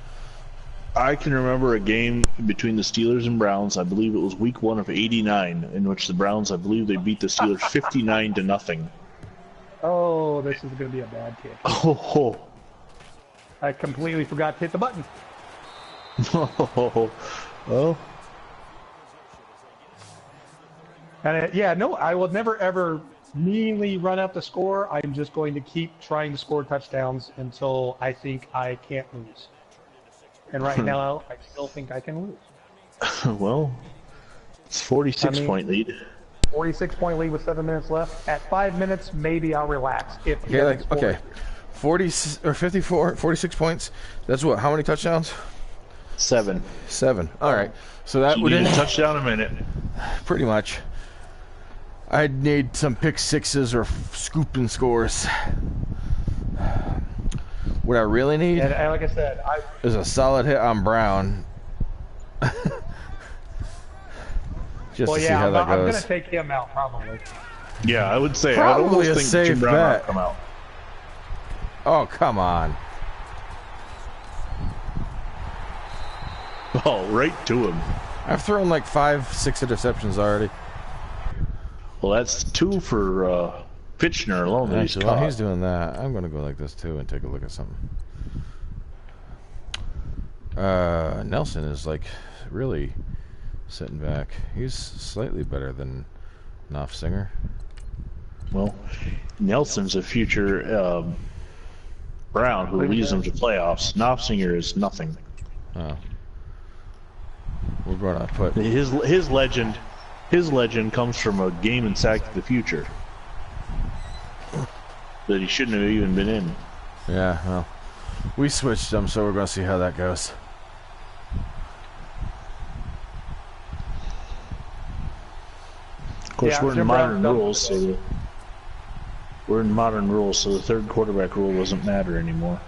I can remember a game between the Steelers and Browns. I believe it was week 1 of '89, in which the Browns, I believe, they beat the Steelers 59-0. Oh, this is going to be a bad kick. Oh. I completely forgot to hit the button. Well. And I will never ever meanly run up the score. I'm just going to keep trying to score touchdowns until I think I can't lose. And right now, I still think I can lose. Well, it's 46-point lead. 46-point lead with 7 minutes left. At 5 minutes, maybe I'll relax. Okay, 40 or 54, 46 points. That's what? How many touchdowns? 7. All right. So that would need a touchdown a minute. Pretty much. I'd need some pick sixes or scooping scores. What I really need, and like I said, is a solid hit on Brown. Just to see how that goes. I'm going to take him out, probably. Yeah, I would say. Probably I a think safe Jim Brown bet. will come out. Oh, come on. Oh, right to him. I've thrown like 5-6 interceptions already. Well, that's 2 for Fitchner alone. Actually, while he's doing that, I'm going to go like this too and take a look at something. Nelson is like really sitting back. He's slightly better than Knopfsinger. Well, Nelson's a future Brown who leads them to playoffs. Knopfsinger is nothing. Oh. We're going to put his legend. His legend comes from a game in Sack to the Future that he shouldn't have even been in. Yeah, well, we switched them, so we're going to see how that goes. Of course, we're in modern rules, so the third quarterback rule doesn't matter anymore.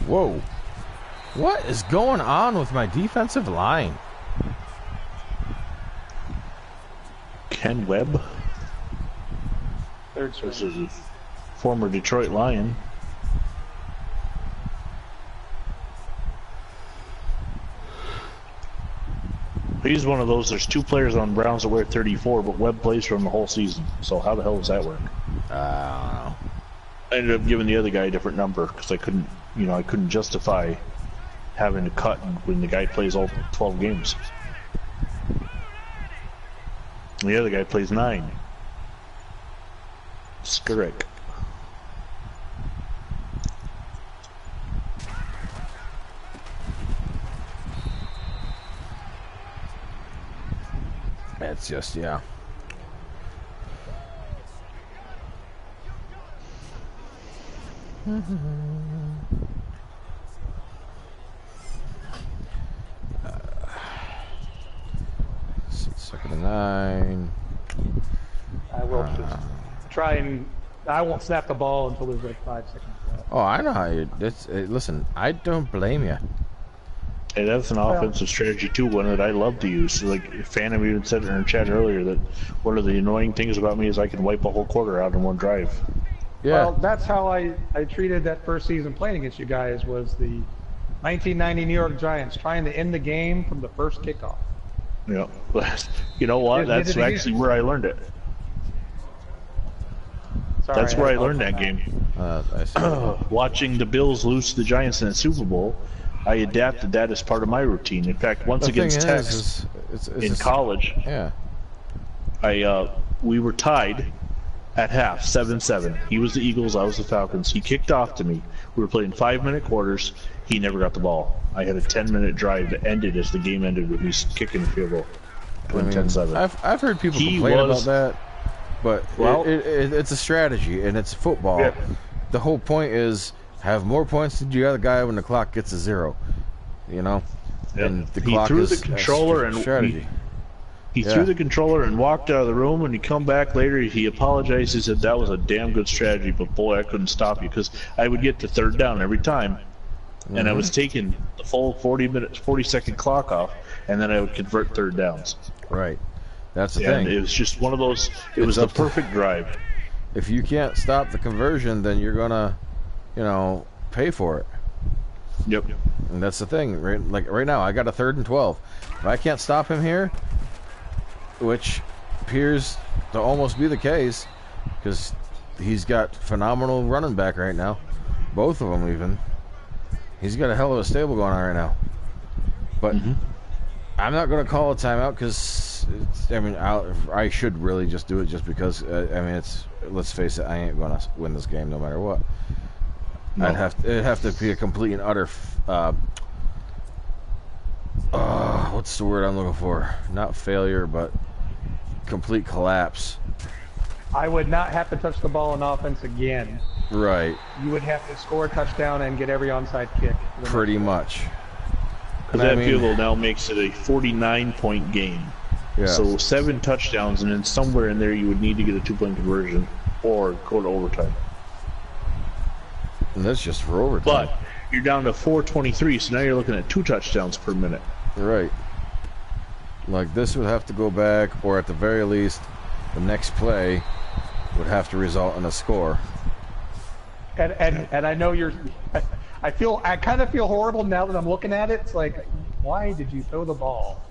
Whoa. What is going on with my defensive line? Ken Webb. Third This is a former Detroit Lion. He's one of those, there's 2 players on Browns that wear 34, but Webb plays for him the whole season. So how the hell does that work? I don't know. I ended up giving the other guy a different number because I couldn't justify having to cut when the guy plays all 12 games. And the other guy plays 9. Skirrick. It's just, yeah. Second and 9. I will just try and I won't snap the ball until there's like 5 seconds left. Oh, I know how you. Listen, I don't blame you. Hey, that's an offensive strategy too, one that I love to use. Like Phantom even said in her chat earlier that one of the annoying things about me is I can wipe a whole quarter out in one drive. Yeah. Well, that's how I treated that first season playing against you guys, was the 1990 New York Giants trying to end the game from the first kickoff. Yeah, but you know what? That's actually where I learned it. Sorry, That's where I had learned thoughts that on game. I see. Watching the Bills lose to the Giants in the Super Bowl, I adapted that as part of my routine. In fact, once The thing against is, Tex it's in just- college, Yeah. we were tied at half, 7-7. He was the Eagles, I was the Falcons. He kicked off to me. We were playing 5-minute quarters. He never got the ball. I had a 10-minute drive that ended as the game ended with me kicking the field goal. I Win mean, 10-7. I've heard people He complain was- about that, but Well- it's a strategy, and it's football. Yeah. The whole point is have more points than the other guy when the clock gets to 0. You know? Yep. And the He clock threw is the controller and strategy. He Yeah. threw the controller and walked out of the room. When he come back later, he apologized. He said, that was a damn good strategy, but boy, I couldn't stop you because I would get to third down every time. And I was taking the full 40-second clock off, and then I would convert third downs. Right. That's the And thing. it was just one of those, it was the up to- perfect drive. If you can't stop the conversion, then you're gonna, pay for it. Yep. And that's the thing. Right now, I got a 3rd and 12. If I can't stop him here, which appears to almost be the case, because he's got phenomenal running back right now. Both of them, even. He's got a hell of a stable going on right now. But I'm not going to call a timeout because, I should really just do it just because, let's face it, I ain't going to win this game no matter what. No. It'd have to be a complete and utter, what's the word I'm looking for? Not failure, but complete collapse. I would not have to touch the ball on offense again. Right, You would have to score a touchdown and get every onside kick. pretty much. Because that field goal now makes it a 49-point game. Yeah. So 7 touchdowns, and then somewhere in there you would need to get a 2-point conversion or go to overtime. And that's just for overtime. But you're down to 4:23, so now you're looking at 2 touchdowns per minute. Right. Like this would have to go back, or at the very least, the next play would have to result in a score. And I know you're. I kind of feel horrible now that I'm looking at it. It's like, why did you throw the ball?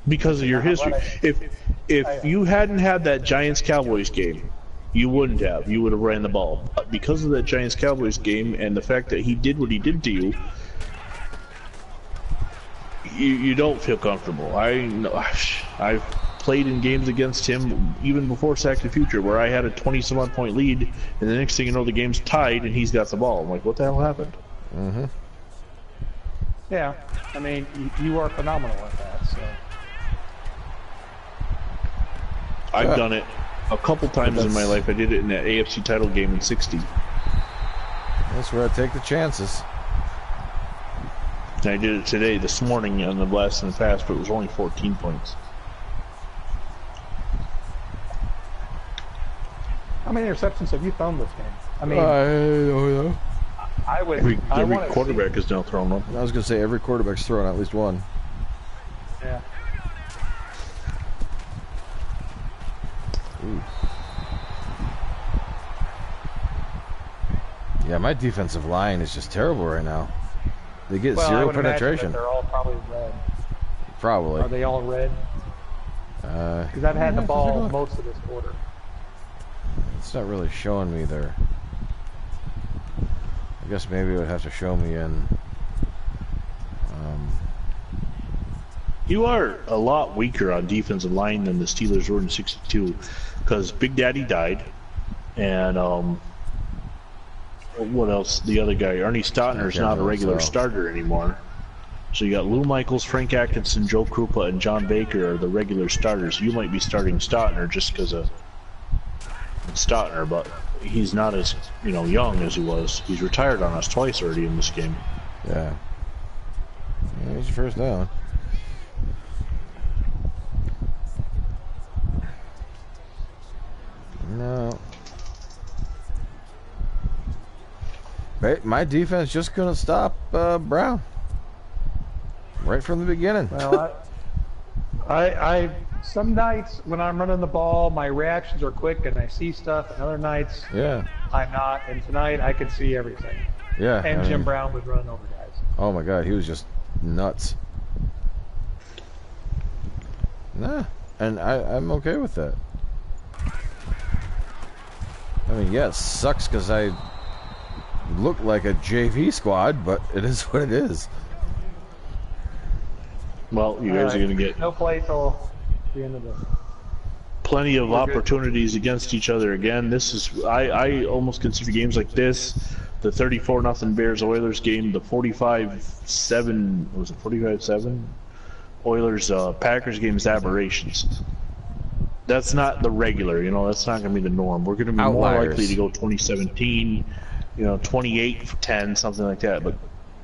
Because of your history. If you hadn't had that Giants-Cowboys game, you wouldn't have. You would have ran the ball. But because of that Giants-Cowboys game and the fact that he did what he did to you, you don't feel comfortable. I've played in games against him even before Sack the Future where I had a 20-some-odd point lead, and the next thing you know, the game's tied and he's got the ball. I'm like, what the hell happened? Mm-hmm. Yeah, I mean, you are phenomenal at that. So I've done it a couple times in my life. I did it in that AFC title game in '60. That's where I take the chances. And I did it today, this morning, on the Blast in the Past, but it was only 14 points. how many interceptions have you thrown this game? I mean, I don't know. I would. Every I wanna quarterback is now throwing one. I was going to say every quarterback's throwing at least one. See, yeah. Ooh. Yeah, my defensive line is just terrible right now. They get Well, I zero would imagine that penetration. they're all probably red. Probably. Are they all red? Because I've had the ball most of this quarter. It's not really showing me there. I guess maybe it would have to show me in. You are a lot weaker on defensive line than the Steelers were in '62, because Big Daddy died, and what else? The other guy, Ernie Stotner's Yeah, not a regular so. starter anymore. So you got Lou Michaels, Frank Atkinson, Joe Krupa, and John Baker are the regular starters. You might be starting Stotner just because of Stotner, but he's not as young as he was. He's retired on us twice already in this game. Yeah. It's your first down. No. My defense just couldn't stop Brown. Right from the beginning. Well, I some nights when I'm running the ball, my reactions are quick and I see stuff, and other nights Yeah. I'm not. And tonight I could see everything. Yeah. And I Jim mean, Brown was running over guys. Oh my God, he was just nuts. Nah, and I'm okay with that. I mean, yeah, it sucks because I look like a JV squad, but it is what it is. Well, you guys are going to get no play till the end of the. plenty of opportunities against each other again. This is I almost consider games like this, the 34-0 Bears Oilers game, the 45-7 was it 45-7 Oilers Packers game is aberrations. That's not the regular, you know. That's not going to be the norm. We're going to be more likely to go 2017, 28-10, something like that. But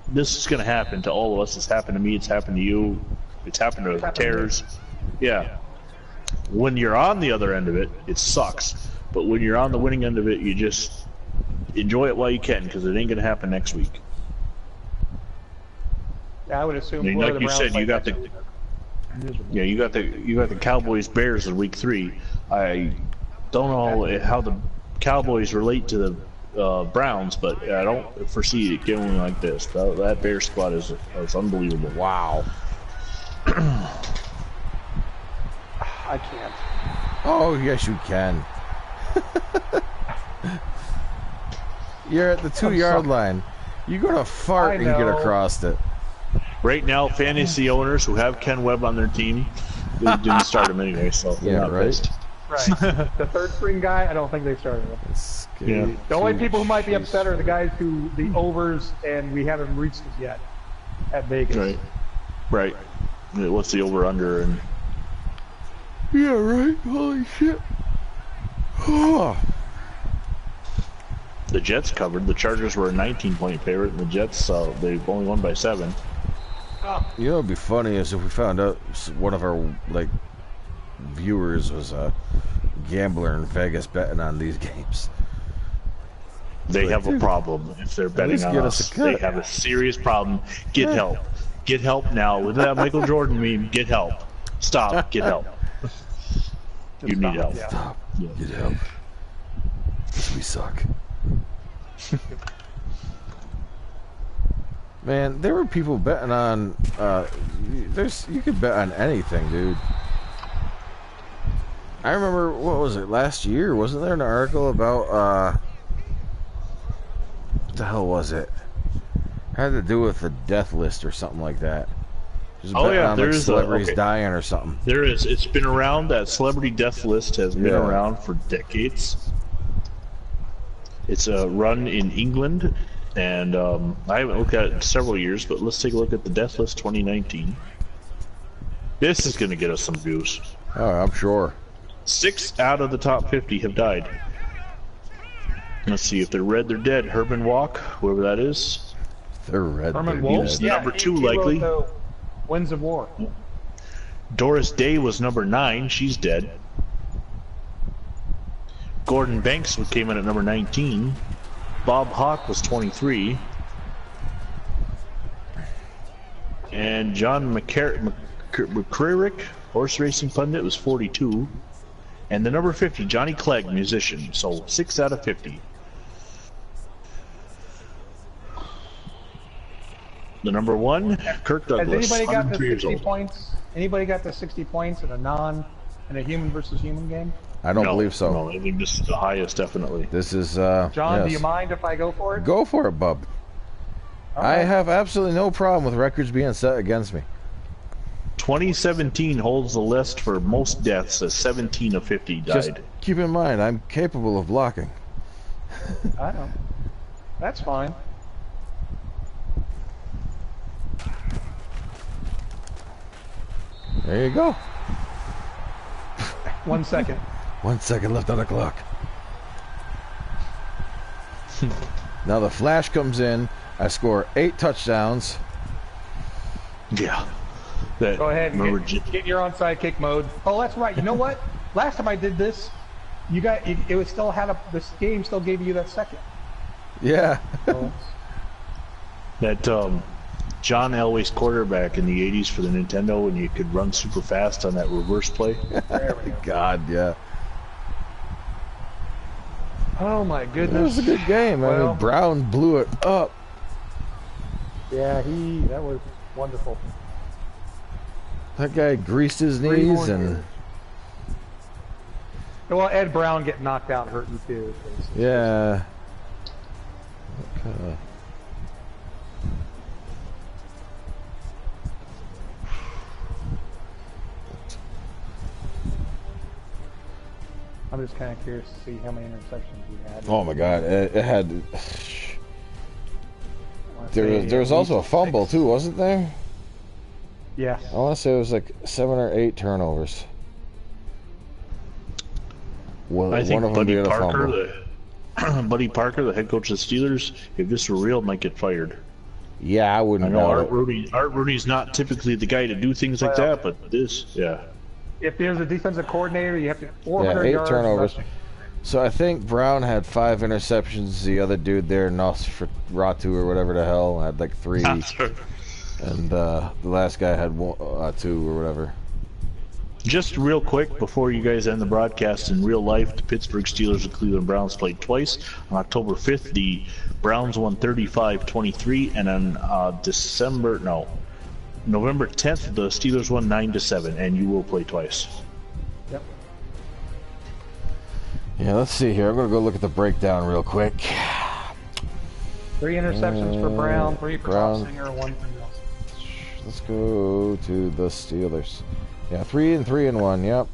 this is going to happen to all of us. It's happened to me. It's happened to you. It's happened to Tears. Yeah. When you're on the other end of it, it sucks. But when you're on the winning end of it, you just enjoy it while you can, because it ain't going to happen next week. Yeah, I would assume. I mean, like you said, you got the Cowboys Bears in week 3. I don't know how the Cowboys relate to the Browns, but I don't foresee it going like this. That Bears squad is unbelievable. Wow. I can't. Oh, yes, you can. You're at the 2-yard line. You're going to fart and get across it. Right now, fantasy owners who have Ken Webb on their team, they didn't start him anyway, so they're not pissed. Right. The third string guy, I don't think they started him. Yeah. The only people who might be upset are the guys who, the overs, and we haven't reached it yet at Vegas. Right. What's the over-under? And yeah, right. Holy shit. The Jets covered. The Chargers were a 19-point favorite, and the Jets, they've only won by 7. You know, it'd be funny is if we found out one of our viewers was a gambler in Vegas betting on these games. They have a problem if they're betting on us. They have a serious problem. Get help. Get help now. With that Michael Jordan meme, get help. Stop. Get help. You need help. Yeah. Stop. Yeah. Get help. We suck. Man, there were people betting on. You could bet on anything, dude. I remember, what was it, last year? Wasn't there an article about, what the hell was it? It had to do with the death list or something like that. Just on, there like, is celebrities dying or something. There is. It's been around. That celebrity death list has been around for decades. It's a run in England, and I haven't looked at it in several years, but let's take a look at the death list 2019. This is going to get us some views. Oh, I'm sure. 6 out of the top 50 have died. Let's see, if they're red, they're dead. Herman Walk, whoever that is. They're red. Herman They're Wolf? dead. Yeah, number 2 he likely. wrote the Winds of War. Doris Day was number 9. She's dead. Gordon Banks came in at number 19. Bob Hawke was 23. And John McCrarick, horse racing pundit, was 42. And the number 50, Johnny Clegg, musician. So 6 out of 50. The number 1, Kirk Douglas. Has anybody got the 103 years 60 old. points? Anybody got the 60 points in a human versus human game? I don't believe so. No, I think this is the highest, definitely. This is, John, yes. do you mind if I go for it? Go for it, bub. I have absolutely no problem with records being set against me. 2017 holds the list for most deaths as 17 of 50 died. Just keep in mind, I'm capable of blocking. I know. That's fine. There you go. 1 second. 1 second left on the clock. Now the flash comes in. I score 8 touchdowns. Yeah. That, Go ahead and get your onside kick mode. Oh, that's right. You know what? Last time I did this, it was still this game still gave you that second. Yeah. That John Elway's quarterback in the 80s for the Nintendo, when you could run super fast on that reverse play. There we go. God, yeah. Oh my goodness. It was a good game. I mean, Brown blew it up. Yeah, that was wonderful. That guy greased his knees and... Well, Ed Brown getting knocked out hurt me too. Yeah. Okay. I'm just kind of curious to see how many interceptions he had. Oh my God! It had. There was also a fumble too, wasn't there? Yeah. I want to say it was like 7 or 8 turnovers. Well, I think one of them Buddy being a Parker, fumble. Buddy Parker, the head coach of the Steelers, if this were real, might get fired. Yeah, I I wouldn't know know. Art Rooney's not typically the guy to do things like that, but this, yeah. If there's a defensive coordinator, you have to Yeah, 400 8 yards turnovers. rushing. So I think Brown had 5 interceptions. The other dude there, Nosferatu or whatever the hell, had like 3. And the last guy had 2 or whatever. Just real quick, before you guys end the broadcast, in real life, the Pittsburgh Steelers and Cleveland Browns played twice. On October 5th, the Browns won 35-23, and on November 10th, the Steelers won 9-7, and you will play twice. Yep. Yeah, let's see here. I'm going to go look at the breakdown real quick. 3 interceptions for Brown, 3 for Brown. Singer, 1 for Nelson. Let's go to the Steelers. Yeah, 3 and 3 and 1. Yep.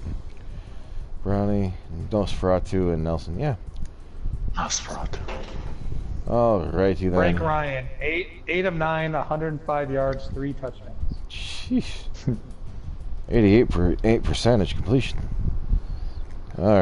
Brownie, Nosferatu, and Nelson. Yeah. Nosferatu. All righty then. Frank Ryan, 8 of 9, 105 yards, 3 touchdowns. Sheesh. 88% completion.